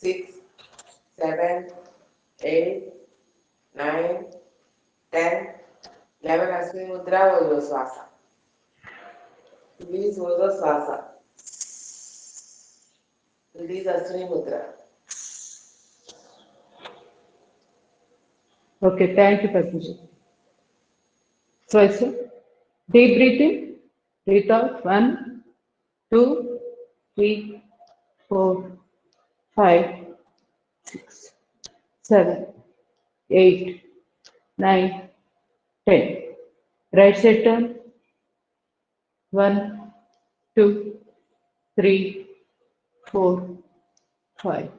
6, 7, 8, 9, 10, 11 Aswini Mudra Ujjwaswasa. Release Ujjwaswasa. Release Aswini Mudra. Okay, thank you, Pastor. So, deep breathe in, breathe out. 1, 2, 3, 4, 5, 6, 7, 8, 9, 10. Right side turn. 1, 2, 3, 4, 5,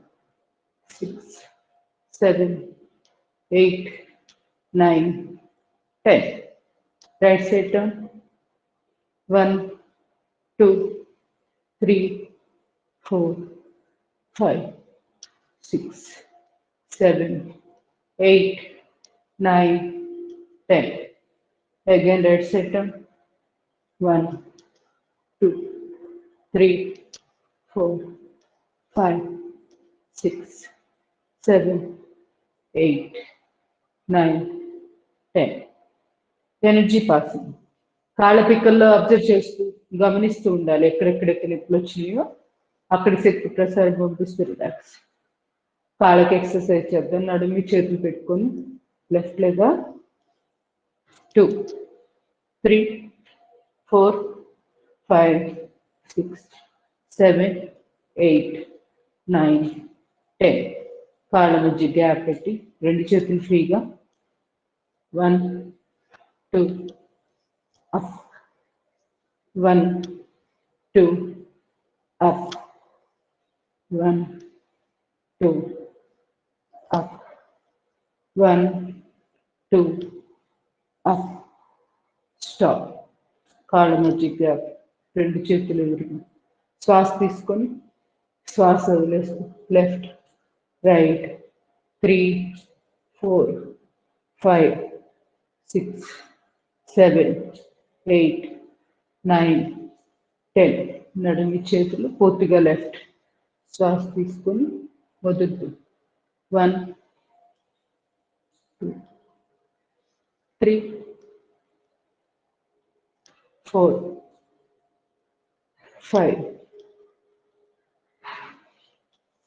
6, 7, 8, 9, 10. Right side turn. 1, 2, 3, 4, 5, 6, 7, 8, 9, 10. Again, right side turn. 1, 2, 3, 4, 5, 6, 7, 8, 9, 10. Energy passing. కాళ్ళ పిక్కల్లో observe చేస్తూ గమనిస్తూ ఉండాలి ఎక్కడెక్కడెక్కడ నొప్పులు వచ్చినాయో అక్కడి శక్తి ప్రసారం పంపిస్తూ relax. కాళ్ళకి ఎక్సర్సైజ్ చేద్దాం. నడుమి చేతులు పెట్టుకొని లెఫ్ట్ లేదా 2, 3, 4, 5, 6, 7, 8, 9, 10. కాళ్ళ మధ్య గ్యాప్ పెట్టి రెండు చేతులు ఫ్రీగా 1, 2, up, 1, 2, up, 1, 2, up, 1, 2, up, stop. కాళ్ళ మధ్య గ్యాప్, రెండు చేతులు ఎదురుగా. శ్వాస తీసుకొని శ్వాస వదిలేస్తూ లెఫ్ట్, రైట్, 3, 4, 5, 6, 7, 8, 9, 10. నడుమి చేతులు పూర్తిగా లెఫ్ట్. శ్వాస తీసుకొని వదులుతూ 1, 2, 3, 4, 5,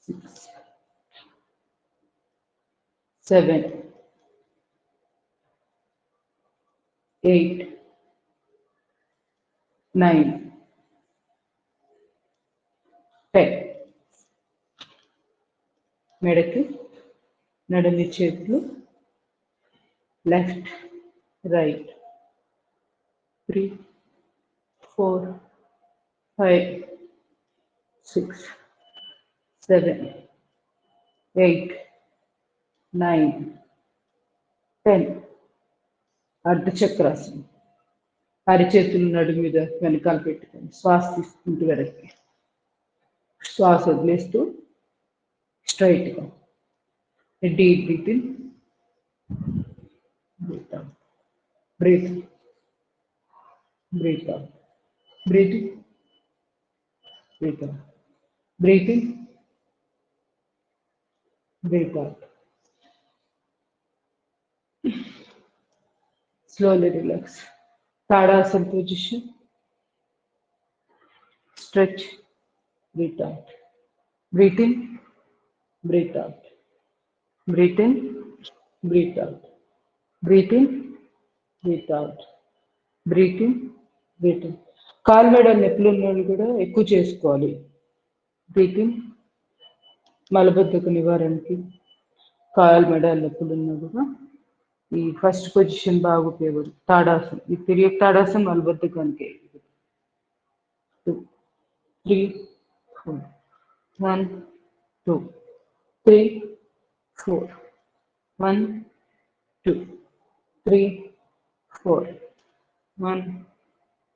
6, 7, 8, 9, 10. మెడకి నడుమి చేతులు లెఫ్ట్, రైట్, 3, 4, 5, 6, 7, 8, 9, 10. అర్ధచక్రాసనం. అరిచేతులు నడుము మీద వెనకాల పెట్టుకొని శ్వాస తీసుకుంటూ వెనక్కి, శ్వాస వదిలేస్తూ స్ట్రైట్గా. Deep breath in, breath out, breath, breath out, breath in, breath out, breath in, breath out. Slowly relax. Tadasana position. Stretch. Breathe out. Breathe in. Breathe out. Breathe in. Breathe out. Breathe in. Breathe out. Breathe in. Breathe in. కాలు మెడ నొప్పులు ఉన్నోళ్ళు కూడా ఎక్కువ చేసుకోవాలి. Breath in. మలబద్ధక నివారణకి కాలు మెడ నొప్పులు ఉన్నా కూడా ఈ ఫస్ట్ పొజిషన్ బాగా ఉపయోగపడుతుంది. తాడాసనం. ఈ తిరిగే తాడాసనం మలబద్ధకానికి. 2, 3, 4, 1, 2, 3, 4, 1, 2, 3, 4, 1,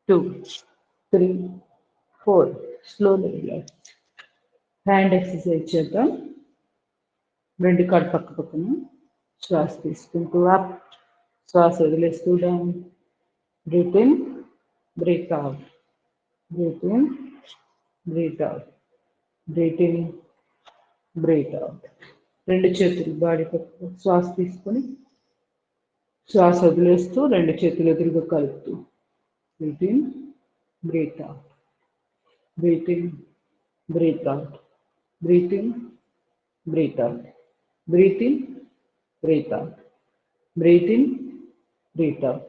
2, 3, 4. Slowly relax. హ్యాండ్ ఎక్సర్సైజ్ చేద్దాం. రెండు కాళ్ళు పక్క పక్కన. శ్వాస తీసుకుంటూ అప్, శ్వాస వదిలేస్తూ down. Breath in, breath out, breath in, breath out, breath in, breath out. రెండు చేతులు బాడీ పక్కన శ్వాస తీసుకొని శ్వాస వదిలేస్తూ రెండు చేతులు ఎదురుగా కలుపుతూ breath in, breath out, breath in, breath out, breath in, breath out, breath in, breath out, breath in, breath out.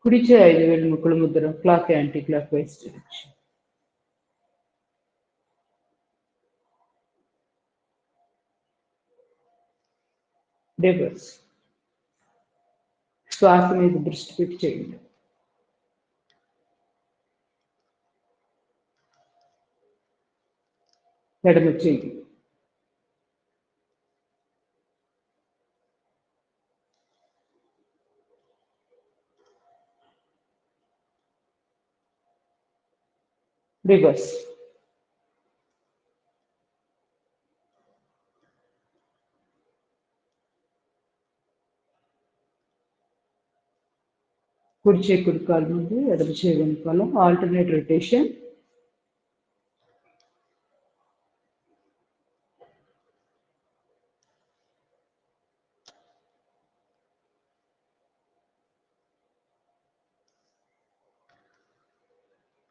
కుడి చేయి 5 వేలు ముక్కుల ముద్ర, clock anti clockwise direction. Reverse. శ్వాస మీద దృష్టి పెట్టి చేయండి. ఎడమ చేయి రివర్స్. కుడి చేయి కుడి కాలు ముందు, ఎడమ చేయి వెనకాల, ఆల్టర్నేట్ రొటేషన్.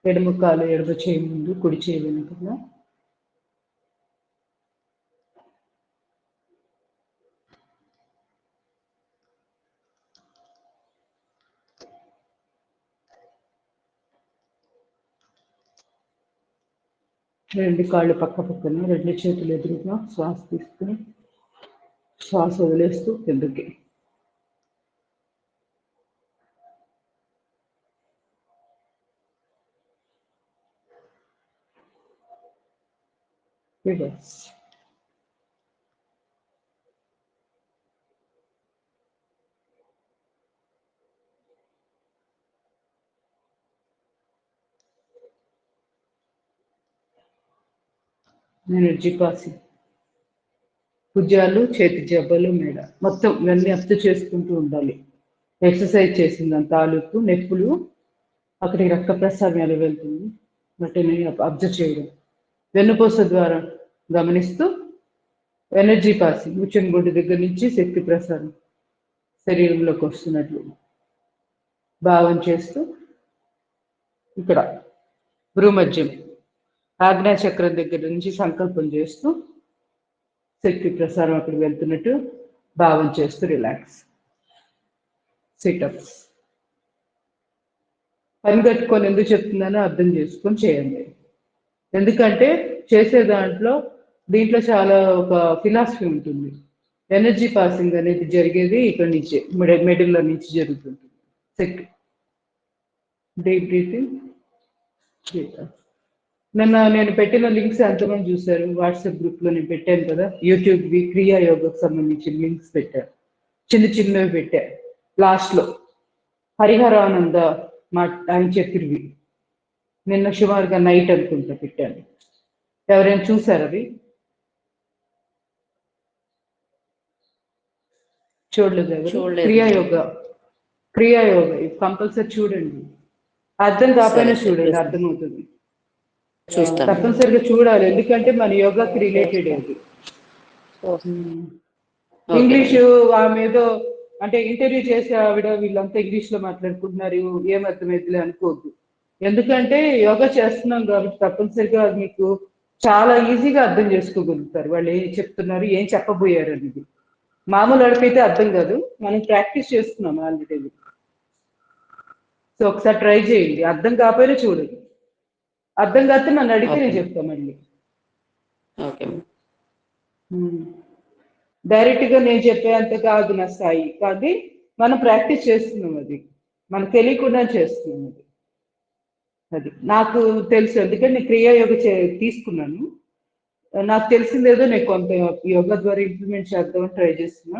ఎడమ కాలు ఎడమ చేయి ముందు, కుడి చేయి వెనకాల. రెండు కాళ్ళు పక్క పక్కన, రెండు చేతులు ఎదురుగా శ్వాస తీసుకుని శ్వాస వదిలేస్తూ కిందకి. రివర్స్. Energy passing. భుజాలు, చేతి జబ్బలు, మెడ మొత్తం ఇవన్నీ అప్పు చేసుకుంటూ ఉండాలి. ఎక్సర్సైజ్ చేసింది తాలూకు నొప్పులు అక్కడికి రక్త ప్రసారం ఎలా వెళ్తుంది వాటిని అబ్జర్వ్ చేయడం. వెన్నుపూస ద్వారా గమనిస్తూ ఎనర్జీ పాసింగ్, ఉచ్చం గుడ్డు దగ్గర నుంచి శక్తి ప్రసారం శరీరంలోకి వస్తున్నట్లు భావం చేస్తూ ఇక్కడ భ్రూమధ్యం ఆజ్ఞా చక్రం దగ్గర నుంచి సంకల్పం చేస్తూ శక్తి ప్రసారం అక్కడ వెళ్తున్నట్టు భావం చేస్తూ రిలాక్స్. సిటప్స్. పని కట్టుకొని ఎందుకు చెప్తున్నానో అర్థం చేసుకొని చేయండి. ఎందుకంటే చేసే దీంట్లో చాలా ఒక ఫిలాసఫీ ఉంటుంది. ఎనర్జీ పాసింగ్ అనేది జరిగేది ఇక్కడ నుంచి మిడిల్లో నుంచి జరుగుతుంది. Second deep breathing. నేను పెట్టిన లింక్స్ ఎంతమంది చూశారు? వాట్సాప్ గ్రూప్లో నేను పెట్టాను కదా, యూట్యూబ్వి క్రియా యోగకు సంబంధించిన లింక్స్ పెట్టాను, చిన్నవి పెట్టాను. లాస్ట్లో హరిహరానంద ఆయన చెప్పినవి నిన్న సుమారుగా నైట్ అనుకుంటా పెట్టాను. ఎవరైనా చూసారు అవి? చూడలేదు. క్రియాయోగ కంపల్సరీ చూడండి. అర్థం కాకపోయినా చూడండి, అర్థమవుతుంది. తప్పనిసరిగా చూడాలి, ఎందుకంటే మన యోగాకి రిలేటెడ్ అది. ఇంగ్లీషు ఆమె ఏదో అంటే ఇంటర్వ్యూ చేసే ఆవిడ వీళ్ళంతా ఇంగ్లీష్ లో మాట్లాడుకుంటున్నారు, ఏం అర్థమైతే అనుకోవద్దు. ఎందుకంటే యోగా చేస్తున్నాం కాబట్టి తప్పనిసరిగా మీకు చాలా ఈజీగా అర్థం చేసుకోగలుగుతారు వాళ్ళు ఏం చెప్తున్నారు, ఏం చెప్పబోయారు అనేది. మామూలు అడిగితే అర్థం కాదు, మనం ప్రాక్టీస్ చేస్తున్నాం ఆల్రెడీ. సో ఒకసారి ట్రై చేయండి, అర్థం కాకపోయినా చూడండి. అర్థం కాకపోతే నన్ను అడిగితే నేను చెప్తాను మళ్ళీ. డైరెక్ట్ గా నేను చెప్పేంత కాదు నా స్థాయి, కానీ మనం ప్రాక్టీస్ చేస్తున్నాం, అది మనకు తెలియకుండా చేస్తున్నాం. అది నాకు తెలుసు, ఎందుకంటే నేను క్రియాయోగ తీసుకున్నాను. నాకు తెలిసిందేదో నేను కొంత యోగా ద్వారా ఇంప్లిమెంట్ చేద్దామని ట్రై చేస్తున్నా.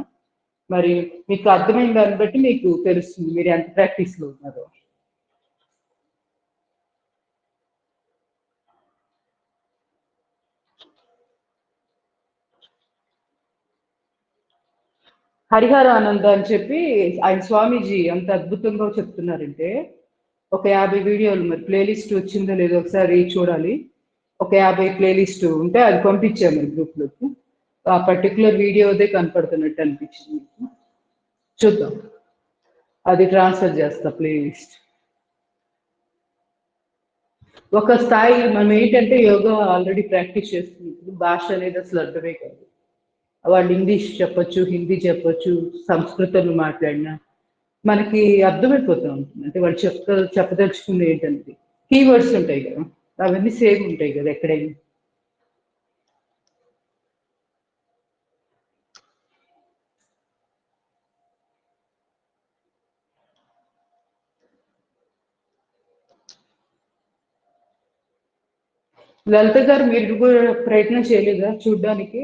మరి మీకు అర్థమైన దాన్ని బట్టి మీకు తెలుస్తుంది మీరు ఎంత ప్రాక్టీస్ లో ఉన్నారో. హరిహర ఆనంద అని చెప్పి ఆయన స్వామీజీ అంత అద్భుతంగా చెప్తున్నారంటే, ఒక 50 వీడియోలు, మరి ప్లేలిస్ట్ వచ్చిందో లేదో ఒకసారి చూడాలి. ఒక 50 ప్లేలిస్ట్ ఉంటే అది పంపించాము గ్రూప్లోకి. ఆ పర్టికులర్ వీడియోదే కనపడుతున్నట్టు అనిపించింది మీకు. చూద్దాం, అది ట్రాన్స్ఫర్ చేస్తా ప్లేలిస్ట్. ఒక స్థాయి మనం ఏంటంటే యోగా ఆల్రెడీ ప్రాక్టీస్ చేస్తున్నప్పుడు భాష అనేది అసలు అర్థమే కాదు. వాళ్ళు ఇంగ్లీష్ చెప్పొచ్చు, హిందీ చెప్పొచ్చు, సంస్కృతంలో మాట్లాడినా మనకి అర్థమైపోతూ ఉంటుంది. అంటే వాళ్ళు చెప్పదలుచుకుంది ఏంటంటే కీవర్డ్స్ ఉంటాయి కదా, అవన్నీ సేమ్ ఉంటాయి కదా ఎక్కడైనా. లలిత గారు, మీరు కూడా ప్రయత్నం చేయలేదా చూడ్డానికి?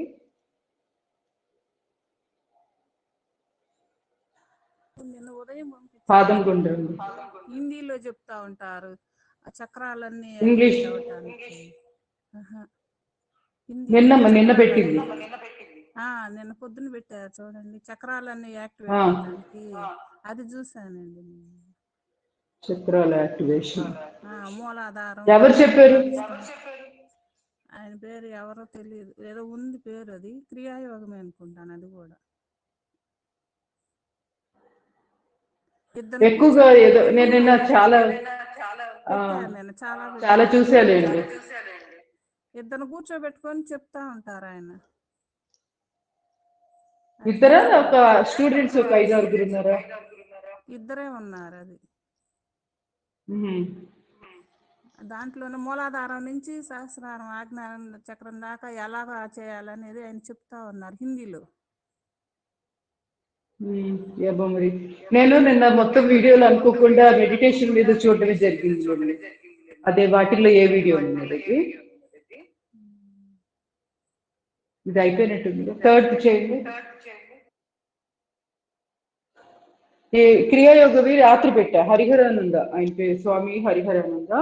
నిన్న ఉదయం పాదం పంపించారు, గుండ్రండి. హిందీలో చెప్తా ఉంటారు ఆ చక్రాలన్నీ ఇంగ్లీష్ యాక్టివేట్ అవటానికి. ఆహా. నిన్న హిందీలో నిన్న చక్రాలన్నీ పెట్టింది. నిన్న పొద్దున పెట్టారు చూడండి, చక్రాలన్నీ యాక్టివేట్ ఆ, అవటానికి. అది చూసానండి నేను. చక్రాల యాక్టివేషన్ మూలాధారం, ఎవరు చెప్పారు? ఆయన పేరు ఎవరో తెలియదు, ఏదో ఉంది పేరు, అది క్రియాయోగమే అనుకుంటాను అది కూడా. ఇద్దరు ఎక్కువగా ఏదో నేను నిన్న చాలా పెట్టారు, నేను చాలా చాలా చూసాలేండి. ఇద్దరు కూర్చోబెట్టుకొని చెప్తా ఉంటారు ఆయన. ఇద్దరా ఒక స్టూడెంట్స్ ఒక 5-6 ఉన్నారా? ఇద్దరే ఉన్నారు. అది ఉహుం. దాంట్లోనే మూలాధారం నుంచి సహస్రారం ఆజ్ఞానం చక్రం దాకా ఎలాగా చేయాలనేది ఆయన చెప్తా ఉన్నారు హిందీలో. ఏమో మరి, నేను నిన్న మొత్తం వీడియోలు అనుకోకుండా మెడిటేషన్ మీద చూడడమే జరిగింది. అదే వాటిల్లో ఏ వీడియో ఉన్నది? ఇది అయిపోయినట్టుంది, థర్డ్ చేయండి. ఈ క్రియాయోగవి రాత్రి పెట్టా, హరిహరానంద ఆయన పేరు, స్వామి హరిహరానంద.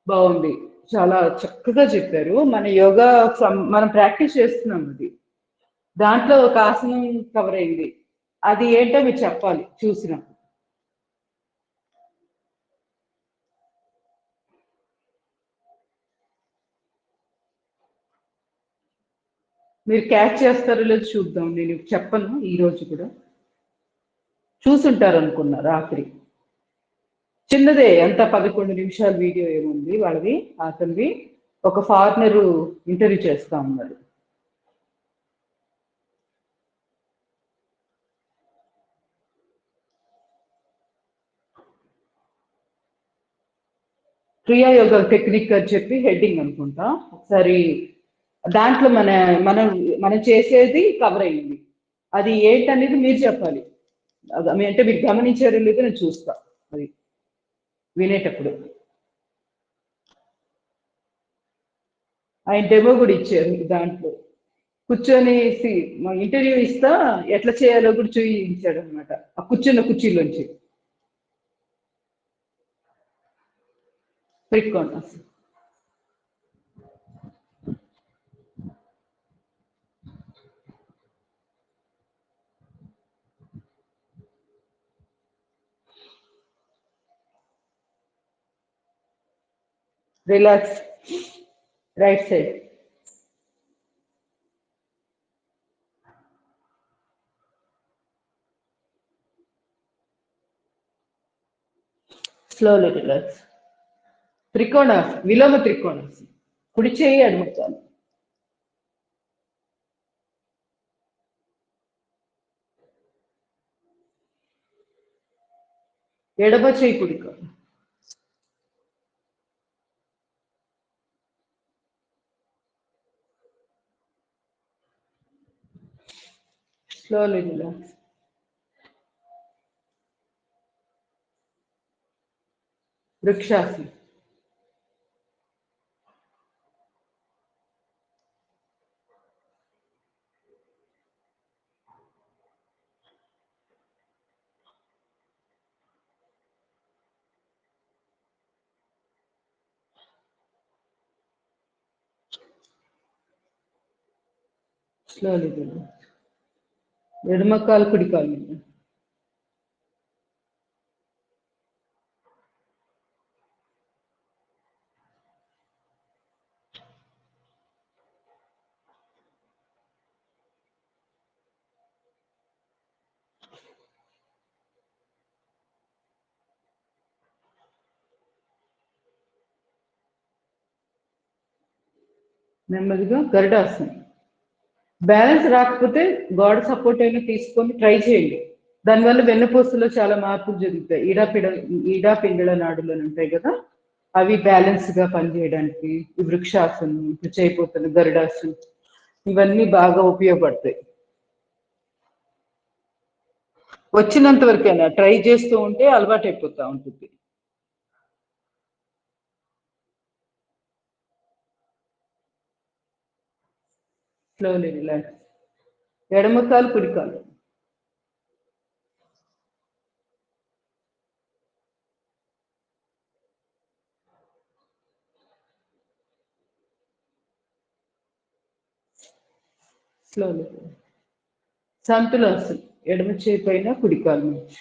బాగుంది, చాలా చక్కగా చెప్పారు. మన యోగా మనం ప్రాక్టీస్ చేస్తున్నాం, అది దాంట్లో ఒక ఆసనం కవర్ అయింది. అది ఏంటో మీరు చెప్పాలి చూసినా. మీరు క్యాచ్ చేస్తారో లేదో చూద్దాం. నేను చెప్పను ఈ రోజు కూడా. చూసుంటారు అనుకున్నా రాత్రి. చిన్నదే, ఎంత 11 నిమిషాల వీడియో ఏముంది వాళ్ళది, అతనిది. ఒక ఫారినర్ ఇంటర్వ్యూ చేస్తా ఉన్నారు. క్రియాయోగ టెక్నిక్ అని చెప్పి హెడ్డింగ్ అనుకుంటా. ఒకసారి దాంట్లో మనం మనం చేసేది కవర్ అయింది. అది ఏంటనేది మీరు చెప్పాలి. అంటే మీరు గమనించారో లేదో నేను చూస్తా అది వినేటప్పుడు. ఆయన డెమో కూడా ఇచ్చారు దాంట్లో కూర్చొని. ఇంటర్వ్యూ ఇస్తా ఎట్లా చేయాలో కూడా చూపించాడు అనమాట, ఆ కూర్చున్న కుర్చీలోంచి. పెట్టుకోండి. Relax, right side. Slowly relax. త్రికోణాసనం, విలోమ త్రికోణాసనం. కుడి చేయి అడుగుతాను. ఎడమ చేయి కుడికో. Slowly relax. వృక్షాసనం. Slowly relax. ఎడమ కాలు కుడి కాలు మీద. నెమ్మదిగా గరుడాసనం. బ్యాలెన్స్ రాకపోతే గోడ సపోర్ట్ అయినా తీసుకొని ట్రై చేయండి. దానివల్ల వెన్నపూసలో చాలా మార్పులు జరుగుతాయి. ఈడా పింగళ నాడులు అని ఉంటాయి కదా, అవి బ్యాలెన్స్ గా పనిచేయడానికి ఈ వృక్షాసనం, ఇప్పుడు చేయబోతున్న గరుడాసనం, ఇవన్నీ బాగా ఉపయోగపడతాయి. వచ్చినంత వరకైనా ట్రై చేస్తూ ఉంటే అలవాటు అయిపోతూ ఉంటుంది. Slowly relax. ఎడమ కాలు కుడి కాలు. స్లోలీ. సంతులాసనం. ఎడమ చేయి పైన కుడి కాలు నుంచి.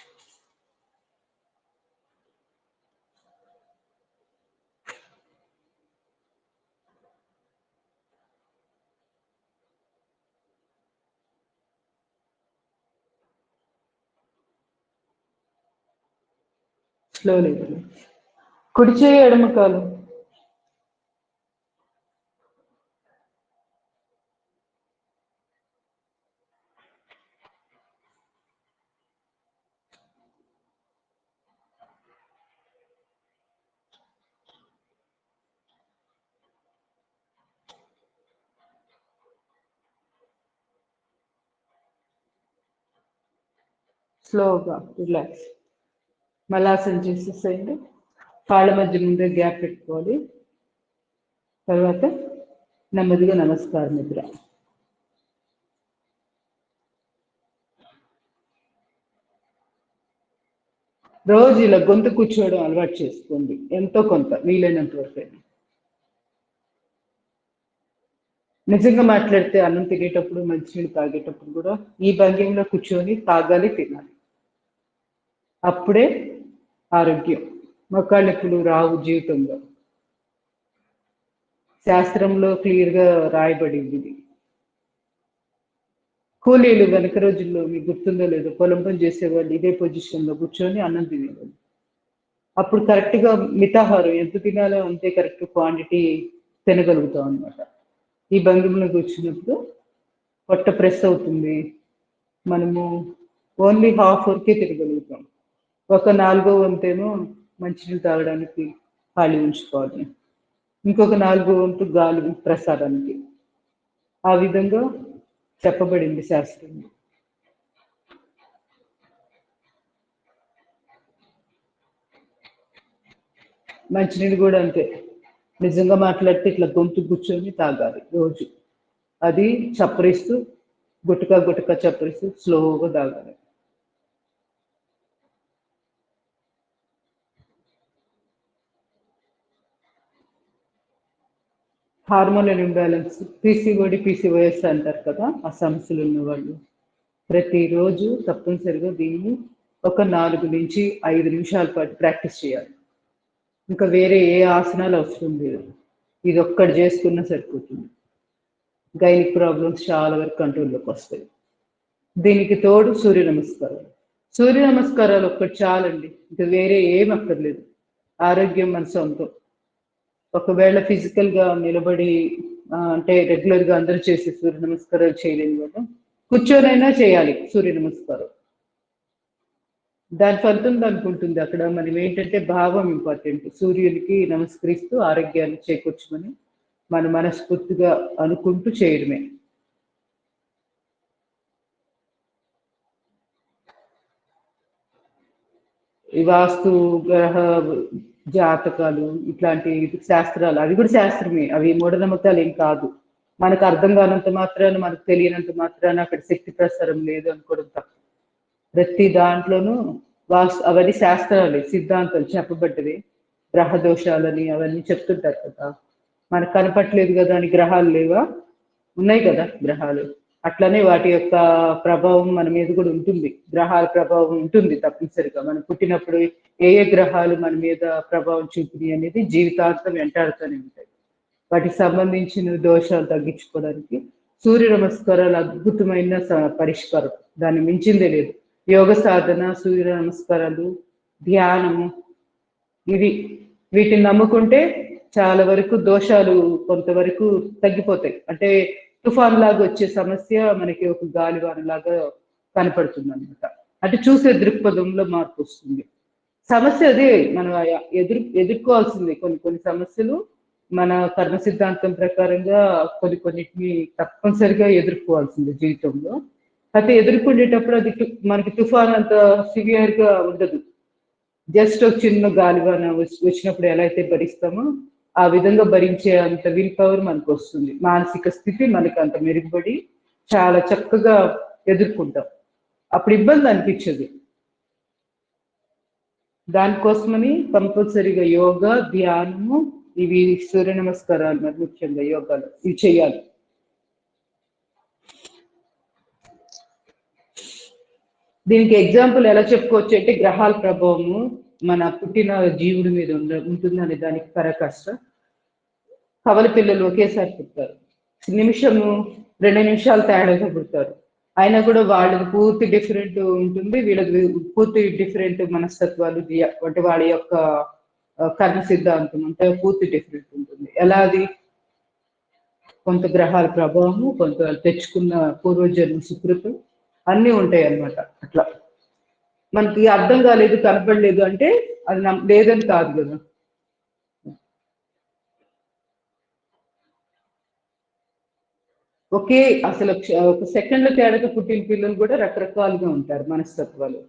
స్లోలీ. కుడి చేయి ఎడమ కాలు. స్లోగా రిలాక్స్. మలాసన చేసేసేయండి. కాళ్ళ మధ్య ముందే గ్యాప్ పెట్టుకోవాలి. తర్వాత నెమ్మదిగా నమస్కారం నిద్ర. రోజు ఇలా గొంతు కూర్చోవడం అలవాటు చేసుకోండి, ఎంతో కొంత వీలైనంత వరకు. నిజంగా మాట్లాడితే అన్నం తినేటప్పుడు, మంచినీళ్ళు తాగేటప్పుడు కూడా ఈ భంగిమలో కూర్చొని తాగాలి, తినాలి. అప్పుడే ఆరోగ్యం. మొక్కాళ్ళెప్పులు రావు జీవితంలో. శాస్త్రంలో క్లియర్గా రాయబడింది ఇది. కూలీలు వెనక రోజుల్లో మీకు గుర్తుందో లేదో, పొలం పని చేసేవాళ్ళు ఇదే పొజిషన్లో కూర్చొని అన్నం తినేవాళ్ళు. అప్పుడు కరెక్ట్గా మితాహారం ఎంత తినాలో అంతే కరెక్ట్ క్వాంటిటీ తినగలుగుతాం అనమాట. ఈ భంగిమలో కూర్చున్నప్పుడు పొట్ట ప్రెస్ అవుతుంది, మనము ఓన్లీ హాఫ్ వరకే తినగలుగుతాం. ఒక 4వ వంతేమో మంచినీళ్ళు తాగడానికి ఖాళీ ఉంచుకోవాలి, ఇంకొక 4వ వంతు గాలి ప్రసాదానికి. ఆ విధంగా చెప్పబడింది శాస్త్రంలో. మంచినీళ్ళు కూడా అంతే, నిజంగా మాట్లాడితే ఇట్లా గొంతు కూర్చొని తాగాలి రోజు. అది చప్పరిస్తూ గుటక గుటక చప్పరిస్తూ స్లోగా తాగాలి. హార్మోనల్ ఇంబ్యాలెన్స్, పీసీఓఎస్ అంటారు కదా, ఆ సమస్యలు ఉన్న వాళ్ళు ప్రతిరోజు తప్పనిసరిగా దీన్ని ఒక 4 నుంచి 5 నిమిషాల పాటు ప్రాక్టీస్ చేయాలి. ఇంకా వేరే ఏ ఆసనాలు అవసరం లేదు, ఇది ఒక్కటి చేసుకున్నా సరిపోతుంది. గైనిక్ ప్రాబ్లమ్స్ చాలా వరకు కంట్రోల్లోకి వస్తాయి. దీనికి తోడు సూర్య నమస్కారాలు. సూర్య నమస్కారాలు ఒక్కటి చాలండి, ఇంకా వేరే ఏం అక్కర్లేదు. ఆరోగ్యం మన సొంతం. ఒకవేళ ఫిజికల్గా నిలబడి అంటే రెగ్యులర్గా అందరూ చేసే సూర్య నమస్కారాలు చేయలేని వాళ్ళు కూర్చొనైనా చేయాలి సూర్య నమస్కారం. దాని ఫలితం దానికి ఉంటుంది. అక్కడ మనం ఏంటంటే భావం ఇంపార్టెంట్. సూర్యునికి నమస్కరిస్తూ ఆరోగ్యాన్ని చేకూర్చమని మనం మనస్ఫూర్తిగా అనుకుంటూ చేయడమే. ఈ వాస్తు, గ్రహ జాతకాలు ఇట్లాంటి శాస్త్రాలు, అవి కూడా శాస్త్రమే, అవి మూఢనమ్మకాలు ఏం కాదు. మనకు అర్థం కానంత మాత్రాన, మనకు తెలియనంత మాత్రాన అక్కడ శక్తి ప్రసారం లేదు అనుకోవడం తప్పు. ప్రతి దాంట్లోనూ అవన్నీ శాస్త్రాలే, సిద్ధాంతాలు చెప్పబడ్డవి. గ్రహ దోషాలని అవన్నీ చెప్తుంటారు కదా, మనకు కనపట్లేదు కదా అని గ్రహాలు లేవా? ఉన్నాయి కదా గ్రహాలు. అట్లనే వాటి యొక్క ప్రభావం మన మీద కూడా ఉంటుంది. గ్రహాల ప్రభావం ఉంటుంది తప్పనిసరిగా. మనం పుట్టినప్పుడు ఏ ఏ గ్రహాలు మన మీద ప్రభావం చూపినాయి అనేది జీవితాంతం వెంటాడుతూనే ఉంటాయి. వాటికి సంబంధించిన దోషాలు తగ్గించుకోవడానికి సూర్య నమస్కారాలు అద్భుతమైన పరిష్కారం, దాన్ని మించిందే లేదు. యోగ సాధన, సూర్య నమస్కారాలు, ధ్యానము, వీటిని నమ్ముకుంటే చాలా వరకు దోషాలు కొంతవరకు తగ్గిపోతాయి. అంటే తుఫాన్ లాగా వచ్చే సమస్య మనకి ఒక గాలివాన లాగా కనపడుతుంది అనమాట. అంటే చూసే దృక్పథంలో మార్పు వస్తుంది. సమస్య అదే మనం ఎదుర్కోవాల్సింది. కొన్ని కొన్ని సమస్యలు మన కర్మ సిద్ధాంతం ప్రకారంగా కొన్నిటిని తప్పనిసరిగా ఎదుర్కోవాల్సింది జీవితంలో. అయితే ఎదుర్కొనేటప్పుడు అది మనకి తుఫాన్ అంత సివియర్ గా ఉండదు. జస్ట్ ఒక చిన్న గాలివాన వచ్చినప్పుడు ఎలా అయితే భరిస్తామో ఆ విధంగా భరించే అంత విల్ పవర్ మనకు వస్తుంది. మానసిక స్థితి మనకు అంత మెరుగుపడి చాలా చక్కగా ఎదుర్కొంటాం. అప్పుడు ఇబ్బంది అనిపించదు. దానికోసమని కంపల్సరీగా యోగా, ధ్యానము, ఇవి సూర్య నమస్కారాలు మరి ముఖ్యంగా యోగాలు ఇవి చేయాలి. దీనికి ఎగ్జాంపుల్ ఎలా చెప్పుకోవచ్చు అంటే గ్రహాల ప్రభావము మన పుట్టిన జీవుడి మీద ఉంటుందనే దానికి పరాకాష్ట. కవల పిల్లలు ఒకేసారి పుడతారు. నిమిషము 2 నిమిషాలు తేడాగా పుడతారు. అయినా కూడా వాళ్ళది పూర్తి డిఫరెంట్ ఉంటుంది, వీళ్ళది పూర్తి డిఫరెంట్ మనస్తత్వాలు, అంటే వాళ్ళ యొక్క కర్మ సిద్ధాంతం అంటే పూర్తి డిఫరెంట్ ఉంటుంది. ఎలా అది? కొంత గ్రహాల ప్రభావము, కొంత తెచ్చుకున్న పూర్వజన్మ సుకృతం అన్నీ ఉంటాయి అన్నమాట. అట్లా మనకి అర్థం కాలేదు, కనపడలేదు అంటే అది లేదని కాదు కదా. ఒకే అసలు ఒక సెకండ్ల తేడాతో పుట్టిన పిల్లలు కూడా రకరకాలుగా ఉంటారు మనస్తత్వాలు.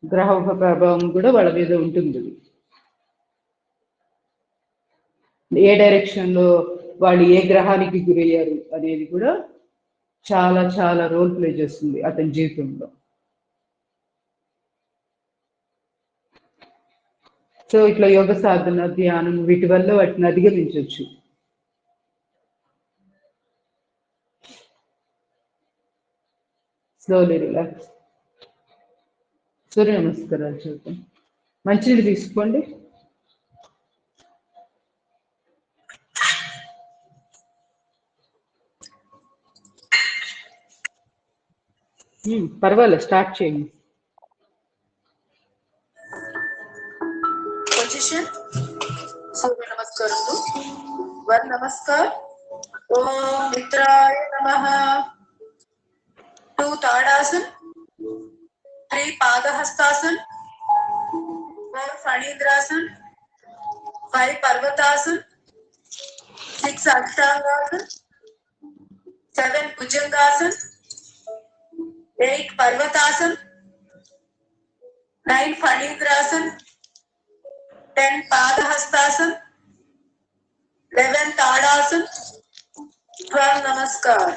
గ్రహ ప్రభావం కూడా వాళ్ళ మీద ఉంటుంది. ఏ డైరెక్షన్ లో వాళ్ళు ఏ గ్రహానికి గురయ్యారు అనేది కూడా చాలా చాలా రోల్ ప్లే చేస్తుంది అతని జీవితంలో. సో ఇట్లా యోగ సాధన, ధ్యానం వీటి వల్ల వాటిని అధిగమించవచ్చు. Slowly relax. సూర్య నమస్కారాలు చూద్దాం. మంచినీళ్ళు తీసుకోండి. పర్వాలేదు, స్టార్ట్ చేయండి. పొజిషన్ సూర్య నమస్కారములు. వన్ నమస్కార్. ఓం మిత్రాయ నమః. 2 తాడాసన్, 3 పాదహస్తాసన్, 4 ఫణీంద్రాసన్, 5 పర్వతాసన్, 6 అష్టాంగాసన్, 7 భుజంగాసన్, 8 పర్వతాసన్, 9 ఫణీంద్రాసన్, 10 పాదహస్తాసన్, 11 తాడాసన్, 12 నమస్కార్.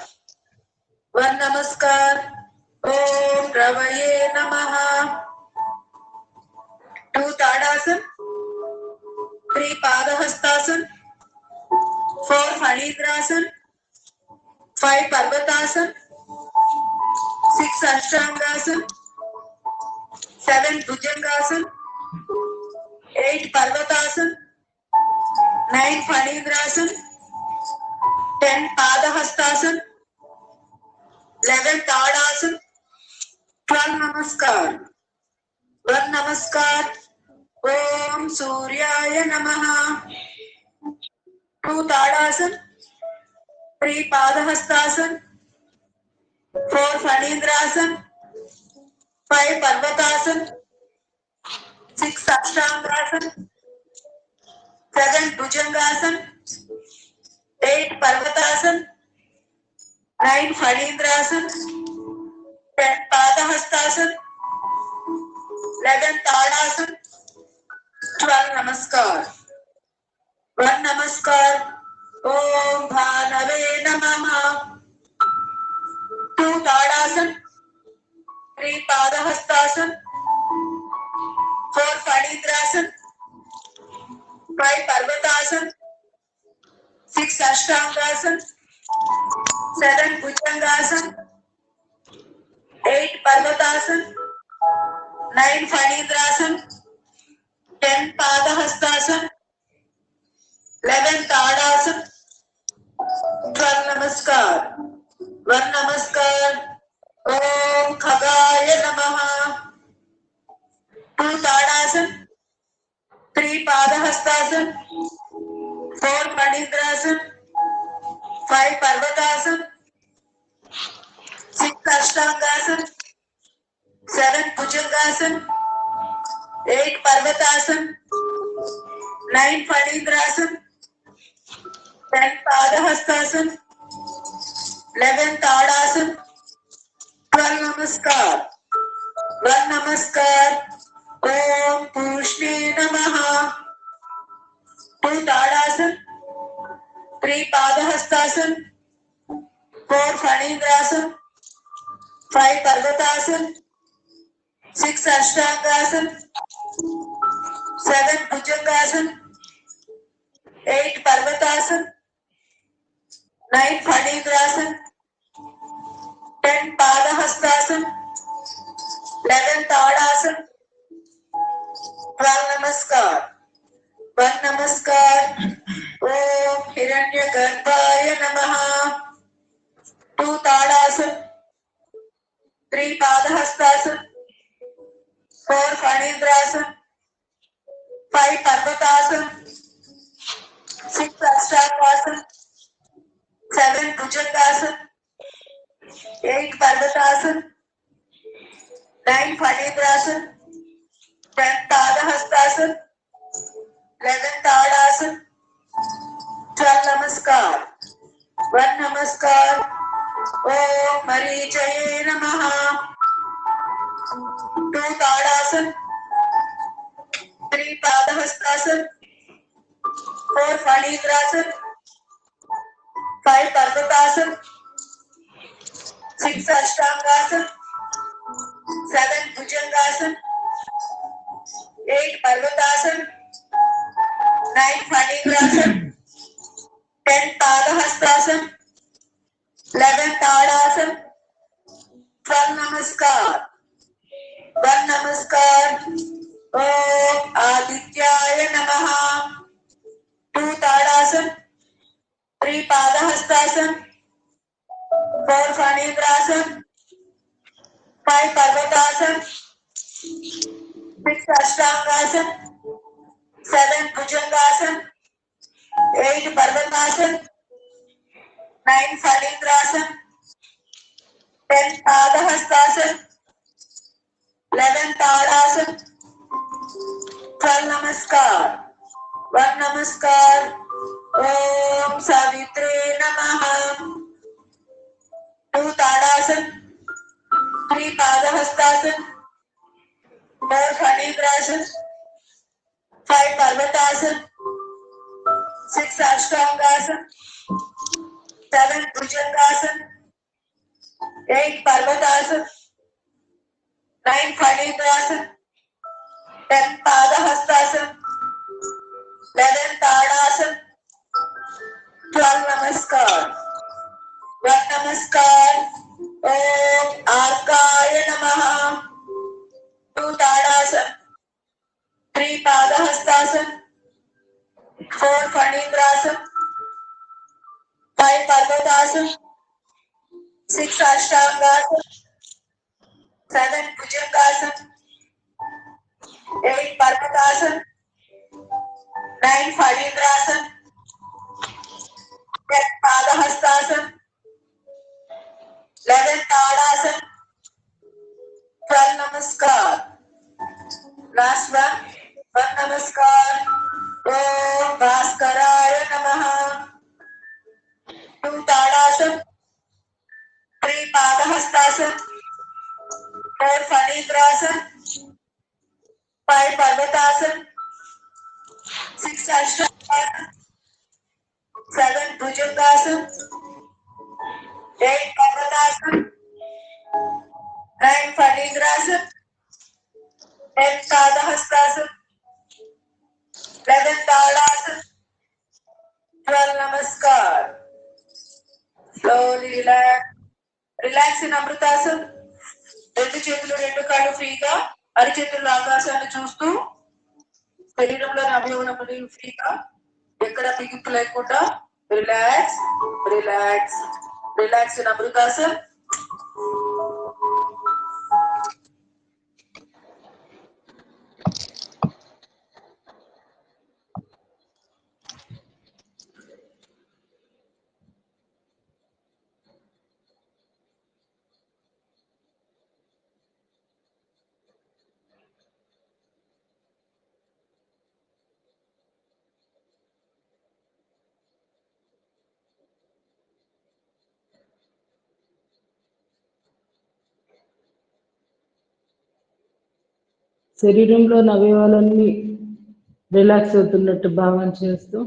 1 నమస్కార్. ఓం రవయే నమః. 2 తాడాసన్, 3 పాదహస్తాసన్, 4 ఫణీంద్రాసన్, 5 పర్వతాసన్, 6 అష్టాంగాసన్, 7 భుజంగాసన్, 8 పర్వతాసన్, 9 ఫణీంద్రాసన్, 10 పాదహస్తాసన్, 11 తాడాసన్, 12 నమస్కార్. 1 నమస్కార్. ఓం సూర్యాయ నమః. 2 తాడాసన్, 3 పాదహస్తాసన్, 4 ఫణీంద్రాసన్, 5 పర్వతాసన్, 6 అష్టాంగాసన్, 7 భుజంగాసన్, 8 పర్వతాసన్, 9 ఫణీంద్రాసన్, 10 పాదహస్తాసన్, 11 తాడాసన్, 12 నమస్కార్. 1 నమస్కార్. ఓం భానవే నమః. 2 తాడాసన్, 3 పాదహస్తాసన్, 4 ఫణీంద్రాసన్, 5 పర్వతాసన్, 6 అష్టాంగాసన్, 7 భుజంగాసన్, 8 పర్వతాసన్, 9 ఫణీంద్రాసన్, 10 పాదహస్తాసన్, 11 తాడాసన్, 12 నమస్కార్. 1 నమస్కార్. ఓం ఖగాయ నమః. 2 tadasana, 3 3 Padahastasana, 4 Manindrasana, 5 Parvatasana, 6 Ashtangasana, 7 Bhujangasana, 8 Parvatasana, 9 Manindrasana, 10 Padahastasana, 11 Tadasana, 12 Namaskar. 1 Namaskar. Om Pushne Namaha. 2 Tadasana, 3 Padahastasana, 4 Phanindrasana, 5 Parvatasana, 6 Ashtangasana, 7 Bhujangasana, 8 Parvatasana, 9 Phanindrasana, 10 Padahastasana, 11 Tadasana, 12 Namaskar. 1 Namaskar. Om Hiranyagarbhaya Namaha. 2 Tadasana, 3 Padahastasana, 4 Phanindrasana, 5 Parvatasana, 6 Ashtangasana, 7 Bhujangasana, 8 Parvatasana, 9 Phanindrasana, 10 Padahastasana, 11 Tadasana, 12 Namaskar. 1 Namaskar. Om Marichaye Namaha. 2 Tadasana, 3 Padahastasana, 4 Phanindrasana, 5 Parvatasana, 6 Ashtangasana, 7 Bhujangasana, 8 Parvatasana, 9 Phanindrasana, 10 Padahastasana, 11 Tadasana, 12 Namaskar. 1 Namaskar. Om Adityaya Namaha. 2 Tadasana, 3 Padahastasana, 4 Phanindrasana, 5 Parvatasana, 6 Ashtangasana, 7 Bhujangasana, 8 Parvatasana, 9 Phanindrasana, 10 Padahastasana, 11 Tadasana, 12 Namaskar. 1 Namaskar. Om Savitre Namaha. 2 Tadasana, 3 Padahastasana, 4 Phanindrasana, 5 Parvatasana, 6 Ashtangasana, 7 Bhujangasana, 8 Parvatasana, 9 Phanindrasana, 10 Padahastasana, 11 Tadasana, 12 Namaskar. 1 Namaskar. Om Arkaya Namaha. 2 Tadasana, 3 Padahastasana, 4 Phanindrasana, 5 Parvatasana, 6 Ashtangasana, 7 Bhujangasana, 8 Parvatasana, 9 Phanindrasana, 10 Padahastasana, 11 Tadasana, 12 Namaskar. Last one. 1 Namaskar. Om Bhaskaraya Namaha. 2 Tadasana, 3 Padahastasana, 4 Phanindrasana, 5 Parvatasana, 6 Ashtangasana, 7 Bhujangasana, 8 Parvatasana, 9 Phanindrasana, 10 Padahastasana, 11 Tadasana, 12 Namaskar. Slowly relax. Relax in Amritasana. 2 చేతులు 2 కాళ్ళు ఫ్రీగా, అరిచేతుల్లో ఆకాశాన్ని చూస్తూ శరీరంలోని అవయవములని ఫ్రీగా, ఎక్కడ బిగింపు లేకుండా relax relax relax in అమృతాసన్. శరీరంలో అవయవాలన్నీ రిలాక్స్ అవుతున్నట్టు భావన చేస్తూ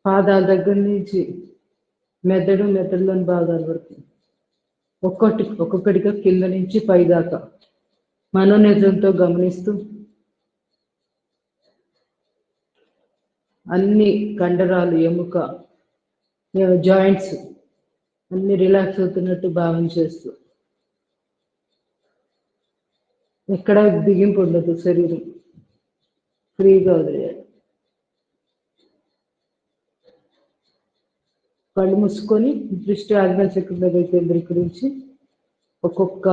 పాదాల దగ్గర నుంచి మెదడులోని భాగాల వరకు ఒక్కొక్కటిగా కింద నుంచి పైదాకా మనోనేత్రంతో గమనిస్తూ అన్ని కండరాలు, ఎముక, జాయింట్స్ అన్ని రిలాక్స్ అవుతున్నట్టు భావన చేస్తూ ఎక్కడ బిగింపు ఉండదు, శరీరం ఫ్రీగా వదిలేయాలి. కళ్ళు మూసుకొని దృష్టి ఆజ్ఞాచక్రం దగ్గర కేంద్రీకరించి ఒక్కొక్క